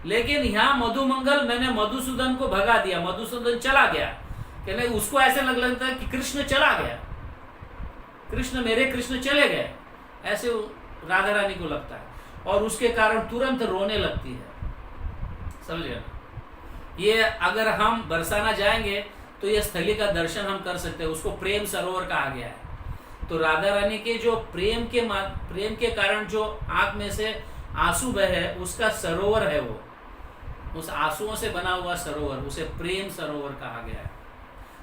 लेकिन यहां मधुमंगल, मैंने मधुसूदन को भगा दिया, मधुसूदन चला गया, कहने उसको ऐसे लगता है कि कृष्ण चला गया, मेरे कृष्ण चले गए, ऐसे राधा रानी को लगता है और उसके कारण तुरंत रोने लगती है। समझ गए? ये अगर हम बरसाना जाएंगे तो ये स्थली का दर्शन हम कर सकते हैं, उसको प्रेम सरोवर कहा गया है। तो राधा रानी के जो प्रेम के कारण जो आंख में से आंसू बहे, उसका सरोवर है वो, उस आंसुओं से बना हुआ सरोवर, उसे प्रेम सरोवर कहा गया है।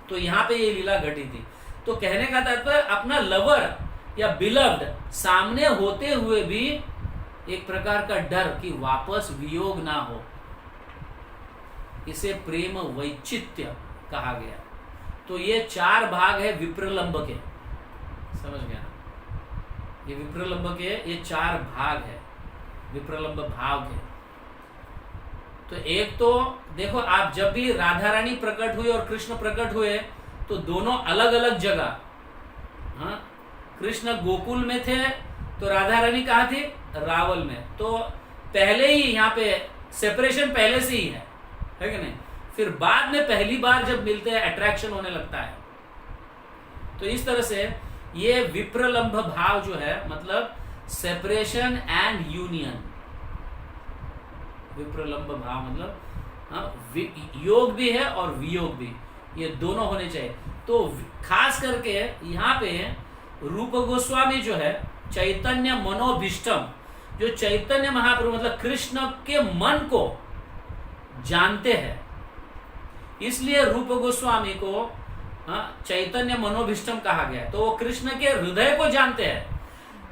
तो यहाँ पे ये लीला घटी थी। तो कहने का तात्पर्य अपना लवर या बिलव्ड सामने होते हुए भी एक प्रकार का डर कि वापस वियोग ना हो, इसे प्रेम वैचित्य कहा गया। तो ये 4 भाग है विप्रलंब के, समझ गया? ये विप्रलंब के ये 4 भाग है, विप्रलंब भाग है। तो एक तो देखो, आप जब भी राधा रानी प्रकट हुए और कृष्ण प्रकट हुए तो दोनों अलग अलग जगह, हाँ, कृष्ण गोकुल में थे तो राधा रानी कहाँ थी, रावल में। तो पहले ही यहाँ पे सेपरेशन पहले से ही है कि नहीं? फिर बाद में पहली बार जब मिलते हैं अट्रैक्शन होने लगता है। तो इस तरह से ये विप्रलंब भाव जो है, मतलब सेपरेशन एंड यूनियन। विप्रलंब भाव मतलब योग भी है और वियोग भी, ये दोनों होने चाहिए। तो खास करके यहाँ पे रूप गोस्वामी जो है चैतन्य मनोभीष्टम, जो चैतन्य महाप्रभु मतलब कृष्ण के मन को जानते हैं, इसलिए रूप गोस्वामी को चैतन्य मनोभीष्टम कहा गया। तो वो कृष्ण के हृदय को जानते हैं,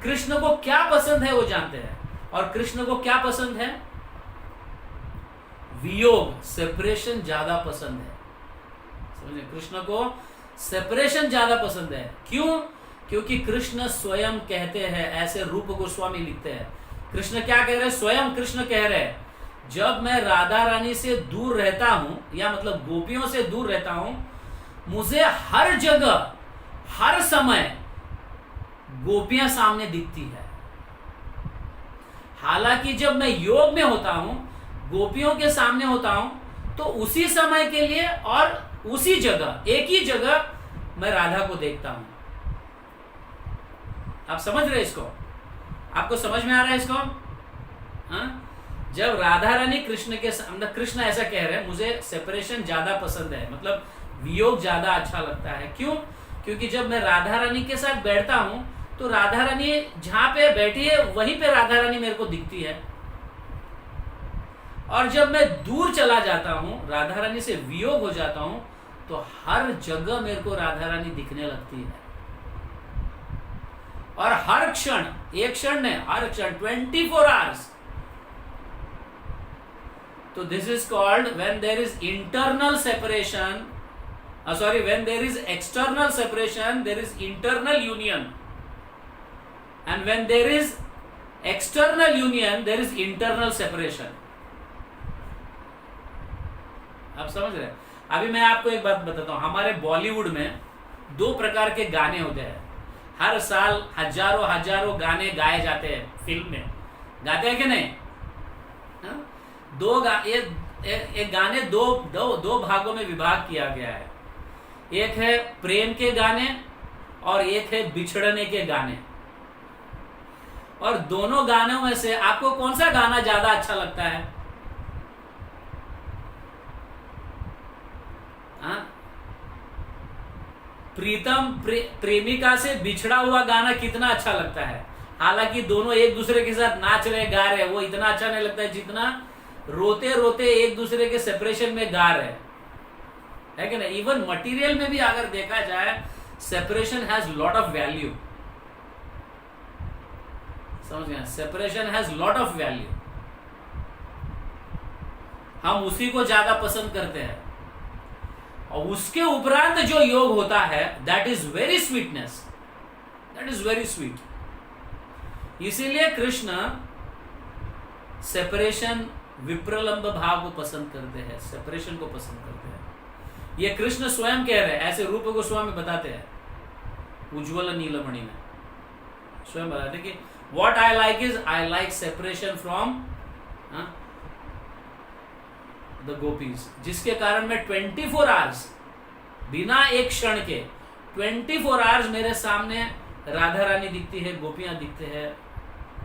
कृष्ण को क्या पसंद है वो जानते हैं। और कृष्ण को क्या पसंद है, वियोग, सेपरेशन ज्यादा पसंद है। समझे? कृष्ण को सेपरेशन ज्यादा पसंद है। क्यों? क्योंकि कृष्ण स्वयं कहते हैं, ऐसे रूप गोस्वामी लिखते हैं। कृष्ण क्या कह रहे हैं, स्वयं कृष्ण कह रहे हैं, जब मैं राधा रानी से दूर रहता हूं, या मतलब गोपियों से दूर रहता हूं, मुझे हर जगह हर समय गोपियां सामने दिखती है। हालांकि जब मैं योग में होता हूं, गोपियों के सामने होता हूं, तो उसी समय के लिए और उसी जगह, एक ही जगह मैं राधा को देखता हूं। आप समझ रहे इसको? आपको समझ में आ रहा है इसको? हाँ? जब राधा रानी कृष्ण के सामने, कृष्ण ऐसा कह रहे हैं, मुझे सेपरेशन ज्यादा पसंद है, मतलब वियोग ज्यादा अच्छा लगता है। क्यों? क्योंकि जब मैं राधा रानी के साथ बैठता हूं तो राधा रानी जहां पे बैठी है वहीं पे राधा रानी मेरे को दिखती है, और जब मैं दूर चला जाता हूं, राधा रानी से वियोग हो जाता हूं, तो हर जगह मेरे को राधा रानी दिखने लगती है। और हर क्षण, एक क्षण नहीं, हर क्षण 24 आवर्स। तो this is called when there is internal separation, when there is external separation, there is internal union, and when there is external union, there is internal separation. आप समझ रहे हैं? अभी मैं आपको एक बात बताता हूं, हमारे बॉलीवुड में 2 प्रकार के गाने होते हैं। हर साल हजारों गाने गाए जाते हैं, फिल्म में गाते हैं कि नहीं? एक गाने दो भागों में विभाग किया गया है। एक है प्रेम के गाने और एक है बिछड़ने के गाने। और दोनों गानों में से आपको कौन सा गाना ज्यादा अच्छा लगता है? प्रीतम प्रेमिका से बिछड़ा हुआ गाना कितना अच्छा लगता है। हालांकि दोनों एक दूसरे के साथ नाच रहे गा रहे, वो इतना अच्छा नहीं लगता है जितना रोते रोते एक दूसरे के सेपरेशन में गा रहे, है कि नहीं? इवन मटेरियल में भी अगर देखा जाए, separation has lot of value. समझ गए? Separation has lot of value. हम उसी को ज्यादा पसंद करते हैं, और उसके उपरांत जो योग होता है, that is very sweetness, that is very sweet. इसीलिए कृष्ण सेपरेशन, विप्रलंब भाव को पसंद करते हैं, सेपरेशन को पसंद करते हैं। ये कृष्ण स्वयं कह रहे हैं, ऐसे रूप गोस्वामी बताते हैं उज्ज्वल नीलमणि में, स्वयं बताते कि what I like is, I like separation from the gopis, जिसके कारण मैं 24 आवर्स बिना एक क्षण के 24 आवर्स मेरे सामने राधा रानी दिखती है, गोपियां दिखते हैं,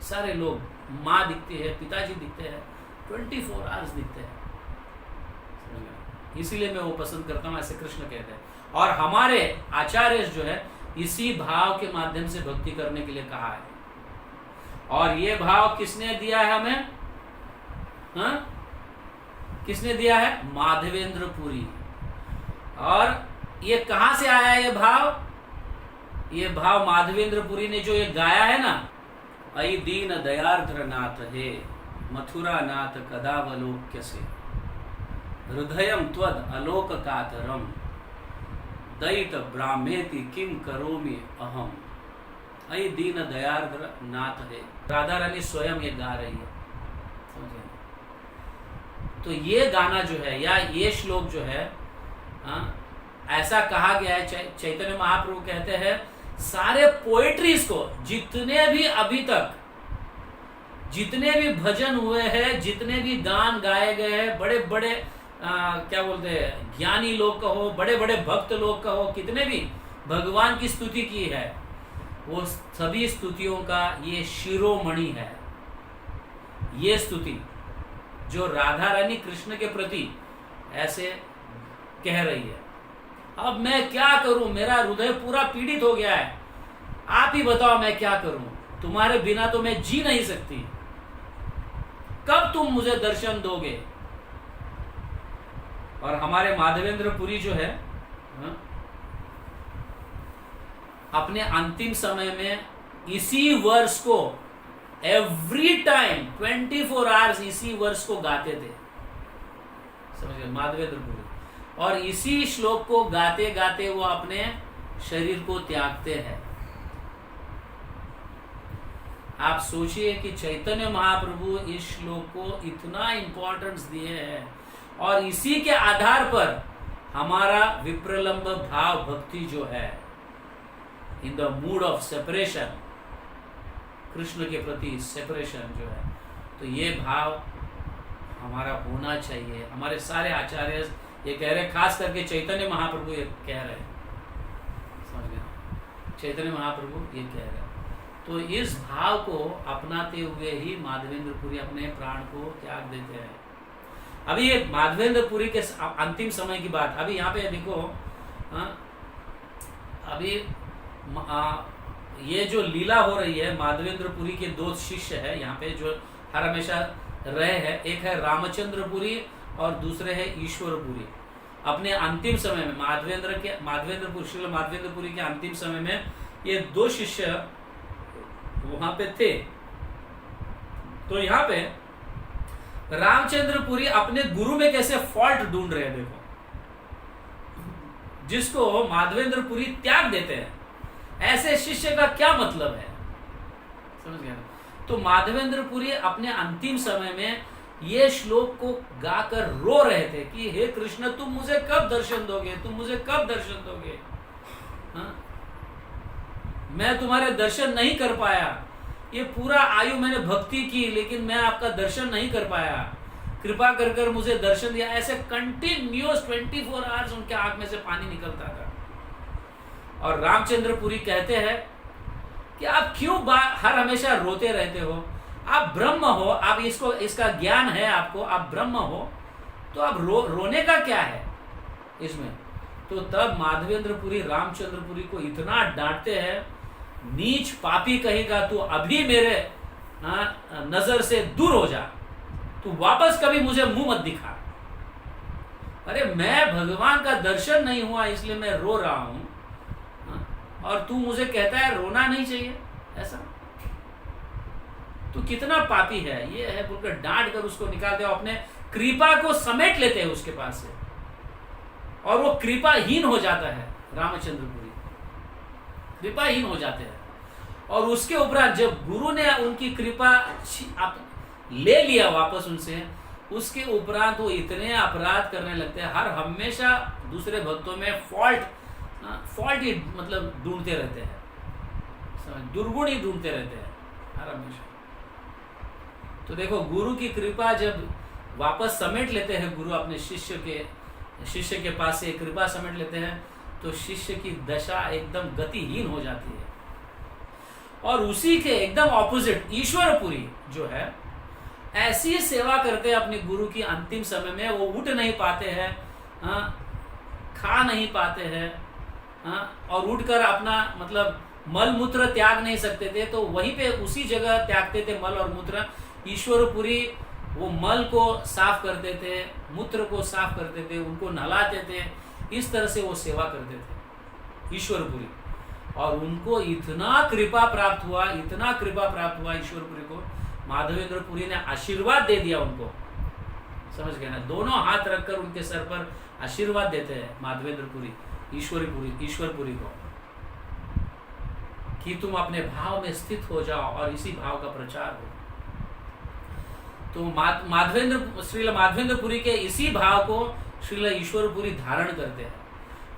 सारे लोग, माँ दिखती है, पिताजी दिखते हैं, 24 आवर्स दिखते हैं। इसीलिए मैं वो पसंद करता हूँ, ऐसे कृष्ण कहते हैं। और हमारे आचार्य जो है इसी भाव के माध्यम से भक्ति करने के लिए कहा है। और ये भाव किसने दिया है हमें? किसने दिया है? माधवेंद्र पुरी। और ये कहां से आया ये भाव? ये भाव माधवेंद्र पुरी ने जो ये गाया है ना, अयि दीन दयार्द्र नाथ हे मथुरा नाथ कदावलोक्य से हृदयम त्वद अलोक कातरम दयित ब्राह्मेति किम करोमि अहम, अयि दीन दयार्द्र नाथ है। राधा रानी स्वयं ये गा रही है, समझे? तो ये गाना जो है या ये श्लोक जो है, ऐसा कहा गया है, चैतन्य महाप्रभु कहते हैं सारे पोएट्रीज को, जितने भी अभी तक जितने भी भजन हुए हैं, जितने भी गान गाए गए हैं, बड़े बड़े क्या बोलते हैं, ज्ञानी लोग कहो, बड़े बड़े भक्त लोग कहो, कितने भी भगवान की स्तुति की है, वो सभी स्तुतियों का ये शिरोमणि है। ये स्तुति जो राधा रानी कृष्ण के प्रति ऐसे कह रही है, अब मैं क्या करूं, मेरा हृदय पूरा पीड़ित हो गया है, आप ही बताओ मैं क्या करूं, तुम्हारे बिना तो मैं जी नहीं सकती, कब तुम मुझे दर्शन दोगे? और हमारे माधवेंद्र पुरी जो है अपने अंतिम समय में इसी वर्ष को एवरी टाइम 24 आवर्स इसी वर्ष को गाते थे, समझिए, माधवेंद्र पुरी। और इसी श्लोक को गाते गाते वो अपने शरीर को त्यागते हैं। आप सोचिए कि चैतन्य महाप्रभु इस श्लोक को इतना इंपॉर्टेंस दिए हैं, और इसी के आधार पर हमारा विप्रलंब भाव भक्ति जो है, in the mood of separation, Krishna के प्रति सेपरेशन जो है, तो ये भाव हमारा होना चाहिए। हमारे सारे आचार्य ये कह रहे हैं, खास करके चैतन्य महाप्रभु ये कह रहे हैं, समझ गए, चैतन्य महाप्रभु ये कह रहे हैं। तो इस भाव को अपनाते हुए ही माधवेंद्र पुरी अपने प्राण को त्याग देते हैं। अभी ये माधवेंद्र पुरी के अंतिम समय की बात, अभी यहाँ पे देखो, अभी ये जो लीला हो रही है, माधवेंद्र पुरी के दो शिष्य है यहाँ पे जो हर हमेशा रहे हैं, एक है रामचंद्र पुरी और दूसरे है ईश्वर पुरी। अपने अंतिम समय में श्रील माधवेंद्र पुरी के अंतिम समय में ये दो शिष्य वहां पे थे। तो यहाँ पे रामचंद्र पुरी अपने गुरु में कैसे फॉल्ट ढूंढ रहे हैं, देखो, जिसको माधवेंद्र पुरी त्याग देते हैं, ऐसे शिष्य का क्या मतलब है, समझ गया? तो माधवेंद्र पुरी अपने अंतिम समय में ये श्लोक को गाकर रो रहे थे कि हे कृष्ण, तुम मुझे कब दर्शन दोगे, तुम मुझे कब दर्शन दोगे? मैं तुम्हारे दर्शन नहीं कर पाया, ये पूरा आयु मैंने भक्ति की, लेकिन मैं आपका दर्शन नहीं कर पाया, कृपा कर कर मुझे दर्शन दिया। ऐसे कंटिन्यूअस 24 आवर्स उनके आंख में से पानी निकलता था। और रामचंद्र पुरी कहते हैं कि आप क्यों हर हमेशा रोते रहते हो, आप ब्रह्म हो, आप इसका ज्ञान है आपको, आप ब्रह्म हो, तो आप रोने का क्या है इसमें? तो तब माधवेंद्र पुरी रामचंद्र पुरी को इतना डांटते हैं, नीच पापी कहेगा, तू अभी मेरे नजर से दूर हो जा, तू वापस कभी मुझे मुंह मत दिखा। अरे मैं भगवान का दर्शन नहीं हुआ इसलिए मैं रो रहा हूं, और तू मुझे कहता है रोना नहीं चाहिए, ऐसा तू कितना पापी है, ये है बोलकर डांट कर उसको निकालते हो, अपने कृपा को समेट लेते हैं उसके पास से, और वो कृपाहीन हो जाता है। रामचंद्र पुरी कृपाहीन हो जाते हैं। और उसके उपरांत जब गुरु ने उनकी कृपा ले लिया वापस उनसे, उसके उपरांत वो इतने अपराध करने लगते हैं, हर हमेशा दूसरे भक्तों में फॉल्ट ही मतलब ढूंढते रहते हैं, दुर्गुण ही ढूंढते रहते हैं हर हमेशा। तो देखो, गुरु की कृपा जब वापस समेट लेते हैं गुरु अपने शिष्य के पास से कृपा समेट लेते हैं, तो शिष्य की दशा एकदम गतिहीन हो जाती है। और उसी के एकदम ऑपोजिट ईश्वरपुरी जो है, ऐसी सेवा करते हैं अपने गुरु की, अंतिम समय में वो उठ नहीं पाते हैं, खा नहीं पाते हैं, और उठकर अपना मतलब मल मूत्र त्याग नहीं सकते थे, तो वहीं पे उसी जगह त्यागते थे मल और मूत्र। ईश्वरपुरी वो मल को साफ करते थे, मूत्र को साफ करते थे, उनको नहलाते थे, इस तरह से वो सेवा करते थे ईश्वरपुरी। और उनको इतना कृपा प्राप्त हुआ ईश्वरपुरी को, माधवेंद्रपुरी ने आशीर्वाद दे दिया उनको, समझ गए ना, दोनों हाथ रखकर उनके सर पर आशीर्वाद देते हैं माधवेंद्रपुरी ईश्वरपुरी को, कि तुम अपने भाव में स्थित हो जाओ और इसी भाव का प्रचार हो। तो श्रील माधवेंद्रपुरी के इसी भाव को श्रील ईश्वरपुरी धारण करते हैं,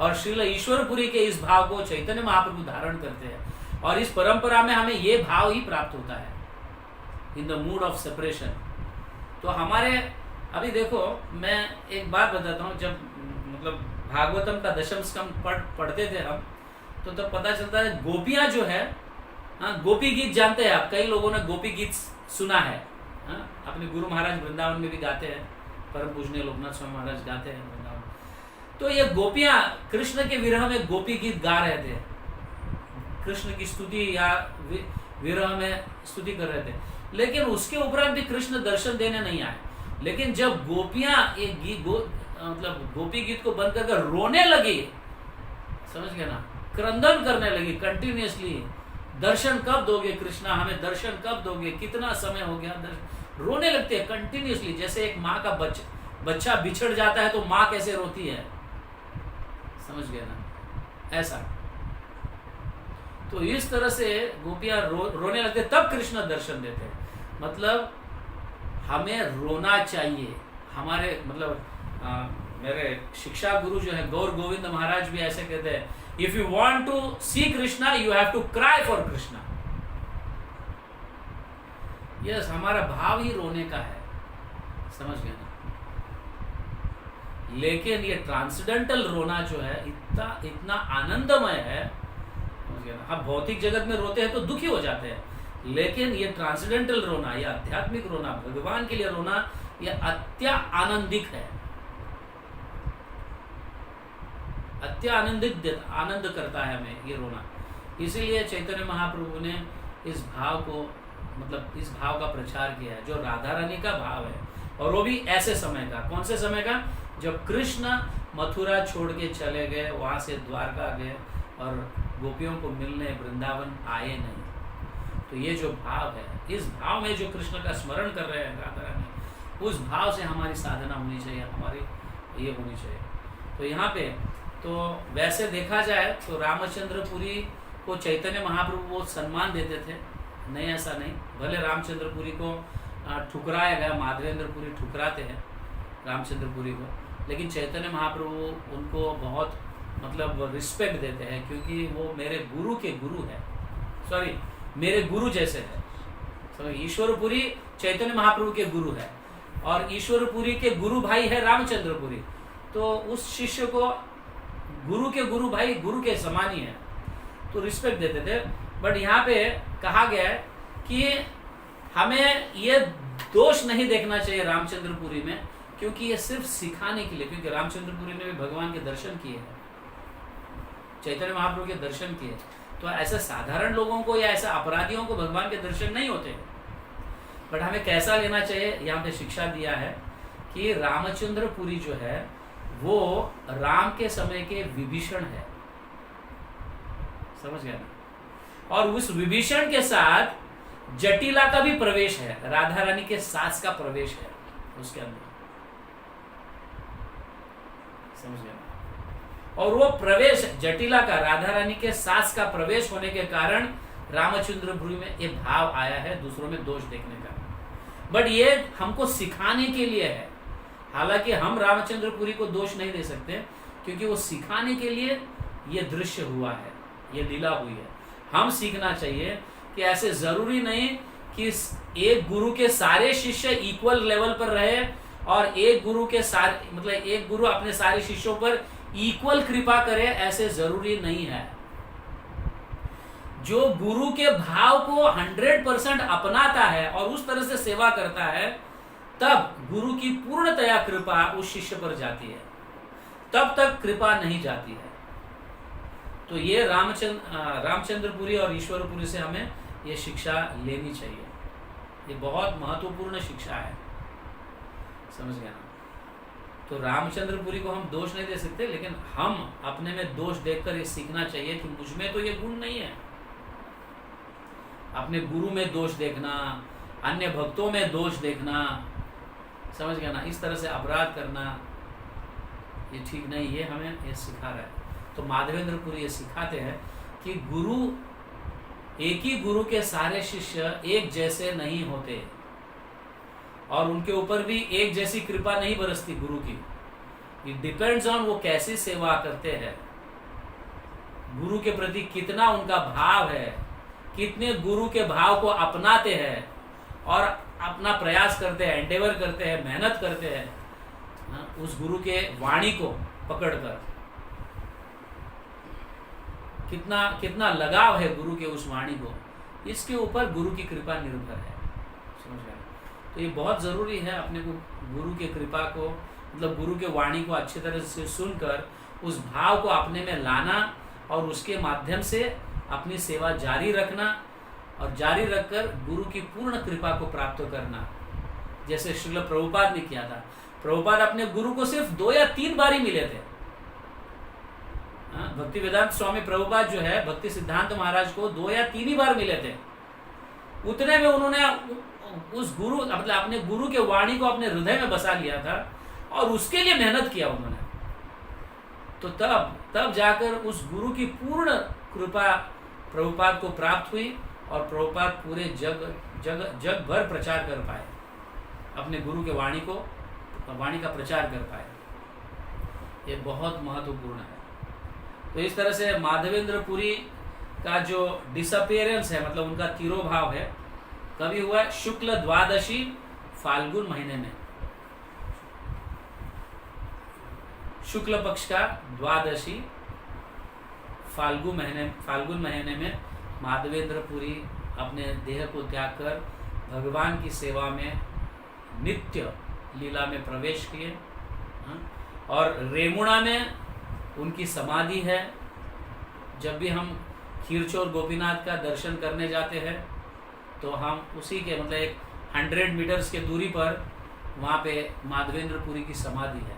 और श्रील ईश्वरपुरी के इस भाव को चैतन्य महाप्रभु धारण करते हैं, और इस परंपरा में हमें ये भाव ही प्राप्त होता है, in the mood of separation. तो हमारे अभी देखो, मैं एक बात बताता हूँ, जब मतलब भागवतम का दशम स्कंद पढ़ते थे हम, तो तब पता चलता है गोपियां जो है, गोपी गीत जानते हैं आप, कई लोगों ने गोपी गीत सुना है, अपने गुरु महाराज वृंदावन में भी गाते हैं, परम पूजनीय लोकनाथ स्वामी महाराज गाते हैं वृंदावन। तो ये गोपियां कृष्ण के विरह में गोपी गीत गा रहे थे, कृष्ण की स्तुति या विरह में स्तुति कर रहे थे, लेकिन उसके उपरांत भी कृष्ण दर्शन देने नहीं आए। लेकिन जब गोपियां एक मतलब गोपी गीत को बंद कर रोने लगी, समझ गए ना, क्रंदन करने लगी कंटिन्यूअसली, दर्शन कब दोगे कृष्णा, हमें दर्शन कब दोगे, कितना समय हो गया, रोने लगते हैं कंटिन्यूअसली। जैसे एक माँ का बच्चा बिछड़ जाता है तो माँ कैसे रोती है, समझ गए ना, ऐसा। तो इस तरह से गोपियां रोने लगते, तब कृष्ण दर्शन देते। मतलब हमें रोना चाहिए। हमारे मतलब मेरे शिक्षा गुरु जो है गौर गोविंद महाराज भी ऐसे कहते हैं, if you want to see Krishna you have to cry for Krishna. Yes, हमारा भाव ही रोने का है, समझ गए ना। लेकिन ये ट्रांसडेंटल रोना जो है इतना आनंदमय है, समझ गए ना। हम भौतिक जगत में रोते हैं तो दुखी हो जाते हैं, लेकिन ये ट्रांसडेंटल रोना या आध्यात्मिक रोना, भगवान के लिए रोना, ये आनंदित है, आनंद करता है हमें ये रोना। इसीलिए चैतन्य महाप्रभु ने इस भाव को मतलब इस भाव का प्रचार किया है, जो राधा रानी का भाव है, और वो भी ऐसे समय का। कौन से समय का? जब कृष्ण मथुरा छोड़ के चले गए, वहाँ से द्वारका गए और गोपियों को मिलने वृंदावन आए नहीं। तो ये जो भाव है, इस भाव में जो कृष्ण का स्मरण कर रहे हैं राधा रानी, उस भाव से हमारी साधना होनी चाहिए, हमारी ये होनी चाहिए। तो यहाँ पे तो वैसे देखा जाए तो रामचंद्रपुरी को चैतन्य महाप्रभु बहुत सम्मान देते थे, नहीं ऐसा नहीं। भले रामचंद्रपुरी को ठुकराया गया, माधवेंद्रपुरी ठुकराते हैं रामचंद्रपुरी को, लेकिन चैतन्य महाप्रभु उनको बहुत मतलब रिस्पेक्ट देते हैं, क्योंकि वो मेरे गुरु के गुरु है, सॉरी मेरे गुरु जैसे है। तो ईश्वरपुरी चैतन्य महाप्रभु के गुरु है, और ईश्वरपुरी के गुरु भाई है रामचंद्रपुरी। तो उस शिष्य को गुरु के गुरु भाई गुरु के समान ही है, तो रिस्पेक्ट देते थे। बट यहाँ पे कहा गया है कि हमें ये दोष नहीं देखना चाहिए रामचंद्रपुरी में, क्योंकि ये सिर्फ सिखाने के लिए, क्योंकि रामचंद्रपुरी ने भी भगवान के दर्शन किए हैं, चैतन्य महाप्रभु के दर्शन किए। तो ऐसे साधारण लोगों को या ऐसे अपराधियों को भगवान के दर्शन नहीं होते। बट हमें कैसा लेना चाहिए, यहाँ पे शिक्षा दिया है कि रामचंद्रपुरी जो है वो राम के समय के विभीषण है, समझ गया ना। और उस विभीषण के साथ जटिला का भी प्रवेश है, राधा रानी के सास का प्रवेश है उसके अंदर, समझ गया ना। और वो प्रवेश जटिला का, राधा रानी के सास का प्रवेश होने के कारण रामचंद्रपुरी में ये भाव आया है दूसरों में दोष देखने का, बट ये हमको सिखाने के लिए है। हालांकि हम रामचंद्रपुरी को दोष नहीं दे सकते, क्योंकि वो सिखाने के लिए ये दृश्य हुआ है, ये लीला हुई है। हम सीखना चाहिए कि ऐसे जरूरी नहीं कि एक गुरु के सारे शिष्य इक्वल लेवल पर रहे और एक गुरु के सारे मतलब एक गुरु अपने सारे शिष्यों पर इक्वल कृपा करे, ऐसे जरूरी नहीं है। जो गुरु के भाव को 100% अपनाता है और उस तरह से सेवा करता है, तब गुरु की पूर्णतया कृपा उस शिष्य पर जाती है, तब तक कृपा नहीं जाती है। तो ये रामचंद्रपुरी और ईश्वरपुरी से हमें ये शिक्षा लेनी चाहिए। ये बहुत महत्वपूर्ण शिक्षा है, समझ गया ना। तो रामचंद्रपुरी को हम दोष नहीं दे सकते, लेकिन हम अपने में दोष देखकर ये सीखना चाहिए कि मुझ में तो ये गुण नहीं है। अपने गुरु में दोष देखना, अन्य भक्तों में दोष देखना, समझ गया ना, इस तरह से अपराध करना ये ठीक नहीं। ये हमें ये सिखा रहा है। तो माधवेंद्रपुरी ये सिखाते हैं कि गुरु, एक ही गुरु के सारे शिष्य एक जैसे नहीं होते और उनके ऊपर भी एक जैसी कृपा नहीं बरसती गुरु की। इट डिपेंड्स ऑन वो कैसी सेवा करते हैं, गुरु के प्रति कितना उनका भाव है, कितने गुरु के भाव को अपनाते हैं और अपना प्रयास करते हैं, एंडेवर करते हैं, मेहनत करते हैं उस गुरु के वाणी को पकड़कर। कितना लगाव है गुरु के उस वाणी को, इसके ऊपर गुरु की कृपा निर्भर है, समझ गए। तो ये बहुत ज़रूरी है अपने को गुरु के कृपा को, मतलब गुरु के वाणी को अच्छी तरह से सुनकर उस भाव को अपने में लाना और उसके माध्यम से अपनी सेवा जारी रखना और जारी रखकर गुरु की पूर्ण कृपा को प्राप्त करना, जैसे श्रील प्रभुपाद ने किया था। प्रभुपाद अपने गुरु को सिर्फ 2 या 3 बार ही मिले थे। भक्ति वेदांत स्वामी प्रभुपाद जो है, भक्ति सिद्धांत महाराज को 2 या 3 ही बार मिले थे। उतने में उन्होंने उस गुरु मतलब अपने गुरु के वाणी को अपने हृदय में बसा लिया था और उसके लिए मेहनत किया उन्होंने। तो तब जाकर उस गुरु की पूर्ण कृपा प्रभुपाद को प्राप्त हुई और प्रभुपाद पूरे जग भर प्रचार कर पाए, अपने गुरु के वाणी का प्रचार कर पाए। ये बहुत महत्वपूर्ण है। तो इस तरह से माधवेंद्रपुरी का जो डिसअपियरेंस है, मतलब उनका तिरोभाव है, कभी हुआ शुक्ल द्वादशी फाल्गुन महीने में। शुक्ल पक्ष का द्वादशी फाल्गुन महीने में माधवेंद्रपुरी अपने देह को त्याग कर भगवान की सेवा में नित्य लीला में प्रवेश किए। और रेमुणा में उनकी समाधि है। जब भी हम खीरचोर गोपीनाथ का दर्शन करने जाते हैं तो हम उसी के मतलब एक 100 मीटर्स के दूरी पर वहाँ पे माधवेंद्रपुरी की समाधि है।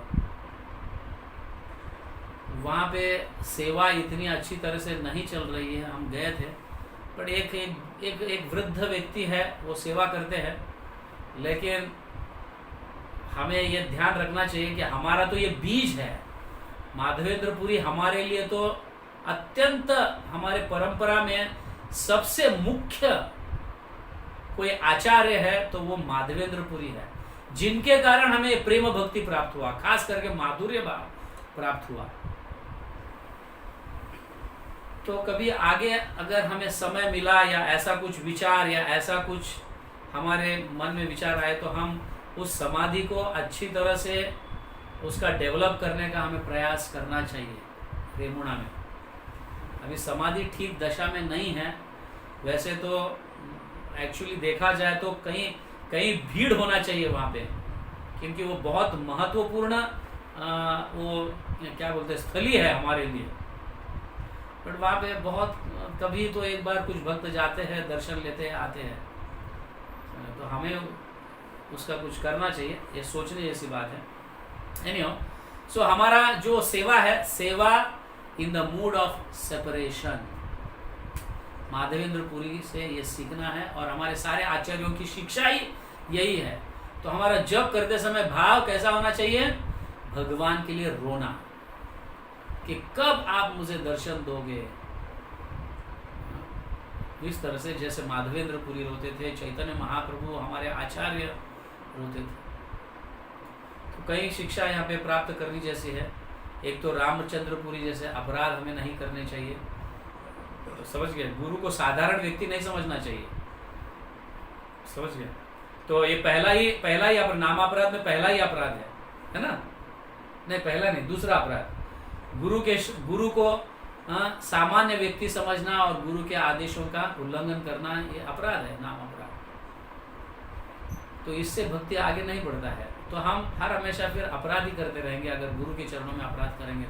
वहाँ पे सेवा इतनी अच्छी तरह से नहीं चल रही है, हम गए थे, पर एक वृद्ध व्यक्ति है, वो सेवा करते हैं। लेकिन हमें ये ध्यान रखना चाहिए कि हमारा तो ये बीज है। माधवेंद्रपुरी हमारे लिए तो अत्यंत, हमारे परंपरा में सबसे मुख्य कोई आचार्य है तो वो माधवेंद्रपुरी है, जिनके कारण हमें प्रेम भक्ति प्राप्त हुआ, खास करके माधुर्य भाव प्राप्त हुआ। तो कभी आगे अगर हमें समय मिला या ऐसा कुछ विचार या ऐसा कुछ हमारे मन में विचार आए तो हम उस समाधि को अच्छी तरह से उसका डेवलप करने का हमें प्रयास करना चाहिए। रेमुणा में अभी समाधि ठीक दशा में नहीं है। वैसे तो एक्चुअली देखा जाए तो कहीं भीड़ होना चाहिए वहाँ पे, क्योंकि वो बहुत महत्वपूर्ण वो क्या बोलते हैं स्थली है हमारे लिए। बट वहाँ पे बहुत कभी तो एक बार कुछ भक्त जाते हैं, दर्शन लेते हैं, आते हैं, तो हमें उसका कुछ करना चाहिए, ये सोचने जैसी बात है। एनीहाउ, सो हमारा जो सेवा है, सेवा in the mood of separation, Madhavendrapuri से ये सीखना है और हमारे सारे आचार्यों की शिक्षा ही यही है। तो हमारा जप करते समय भाव कैसा होना चाहिए? भगवान के लिए रोना कि कब आप मुझे दर्शन दोगे, इस तरह से जैसे माधवेंद्र पुरी रोते थे, चैतन्य महाप्रभु हमारे आचार्य रोते थे। तो कई शिक्षा यहाँ पे प्राप्त करनी जैसी है। एक तो रामचंद्र पुरी जैसे अपराध हमें नहीं करने चाहिए, समझ गए। गुरु को साधारण व्यक्ति नहीं समझना चाहिए, समझ गए। तो ये पहला ही नामापराध में पहला ही अपराध है ना? नहीं, पहला नहीं, दूसरा अपराध। गुरु को सामान्य व्यक्ति समझना और गुरु के आदेशों का उल्लंघन करना, ये अपराध है, नाम अपराध। तो इससे भक्ति आगे नहीं बढ़ता है। तो हम हर हमेशा फिर अपराध ही करते रहेंगे अगर गुरु के चरणों में अपराध करेंगे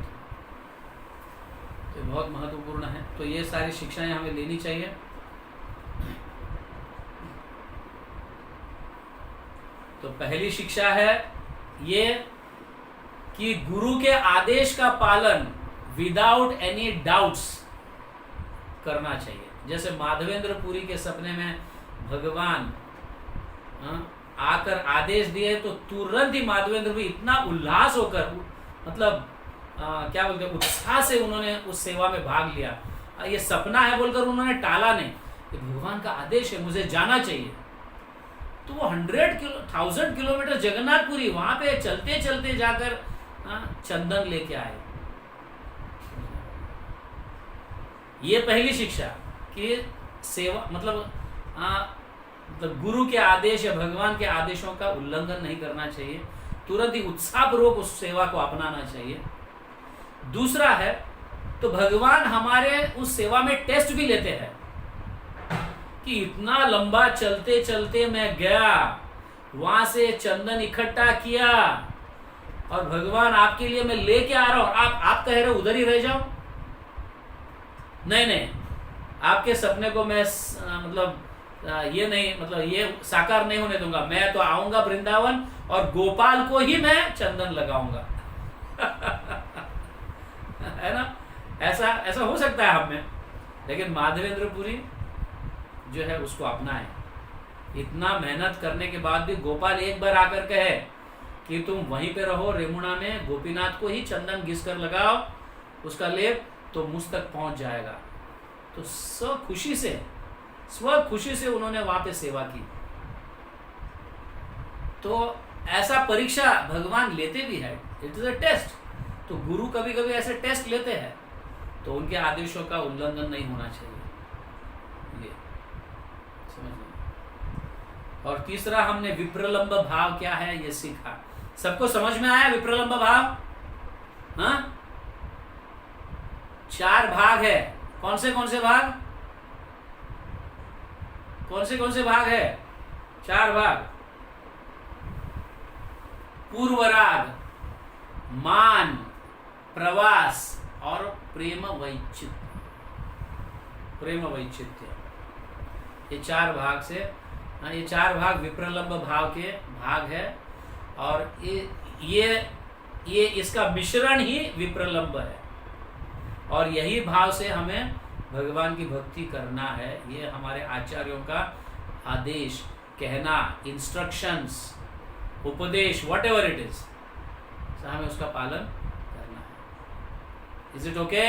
तो बहुत महत्वपूर्ण है। तो ये सारी शिक्षाएं हमें लेनी चाहिए। तो पहली शिक्षा है ये कि गुरु के आदेश का पालन विदाउट एनी डाउट्स करना चाहिए। जैसे माधवेंद्र पुरी के सपने में भगवान आकर आदेश दिए तो तुरंत ही माधवेंद्र पुरी इतना उल्लास होकर, मतलब क्या बोलते हैं, उत्साह से उन्होंने उस सेवा में भाग लिया। ये सपना है बोलकर उन्होंने टाला नहीं, ये भगवान का आदेश है, मुझे जाना चाहिए। तो वो 1000 किलोमीटर जगन्नाथपुरी वहां पे चलते चलते जाकर चंदन लेके आए। ये पहली शिक्षा कि सेवा मतलब गुरु के आदेश या भगवान के आदेशों का उल्लंघन नहीं करना चाहिए, तुरंत ही उत्साहपूर्वक उस सेवा को अपनाना चाहिए। दूसरा है तो भगवान हमारे उस सेवा में टेस्ट भी लेते हैं कि इतना लंबा चलते चलते मैं गया, वहां से चंदन इकट्ठा किया और भगवान आपके लिए मैं लेके आ रहा हूं, आप कह रहे हो उधर ही रह जाओ। नहीं, आपके सपने को मैं ये साकार नहीं होने दूंगा। मैं तो आऊंगा वृंदावन और गोपाल को ही मैं चंदन लगाऊंगा। है ना? ऐसा हो सकता है हम में, लेकिन माधवेंद्र पुरी जो है उसको अपनाए। इतना मेहनत करने के बाद भी गोपाल एक बार आकर कहे कि तुम वहीं पे रहो रेमुणा में, गोपीनाथ को ही चंदन घिस कर लगाओ उसका लेप, तो मुझ तक पहुंच जाएगा। तो स्व खुशी से उन्होंने वहां पे सेवा की। तो ऐसा परीक्षा भगवान लेते भी है, इट इज अ टेस्ट। तो गुरु कभी कभी ऐसे टेस्ट लेते हैं, तो उनके आदेशों का उल्लंघन नहीं होना चाहिए, ये समझ। और तीसरा हमने विप्रलंब भाव क्या है ये सीखा। सबको समझ में आया विप्रलंब भाव? हाँ, 4 भाग है। कौन से भाग? कौन से भाग है? 4 भाग। पूर्वराग, मान, प्रवास और प्रेम वैचित्य। ये 4 भाग से, ये 4 भाग विप्रलंब भाव के भाग है। और ये इसका मिश्रण ही विप्रलंब है। और यही भाव से हमें भगवान की भक्ति करना है। ये हमारे आचार्यों का आदेश, कहना, इंस्ट्रक्शंस, उपदेश, वट एवर इट इज, हमें उसका पालन करना है। Is it okay?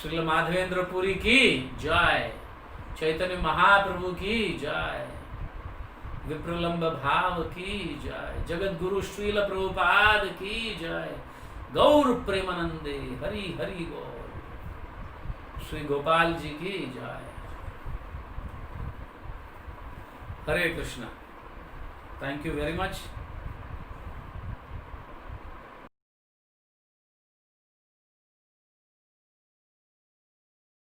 Srila Madhavendra Puri की जय, चैतन्य महाप्रभु की जय, विप्रलंब भाव की जय, जगत गुरु श्रील प्रभुपाद की जय, गौर प्रेमानंदे हरि हरि गौर, श्री गोपाल जी की जय। Hare Krishna. Thank you very much.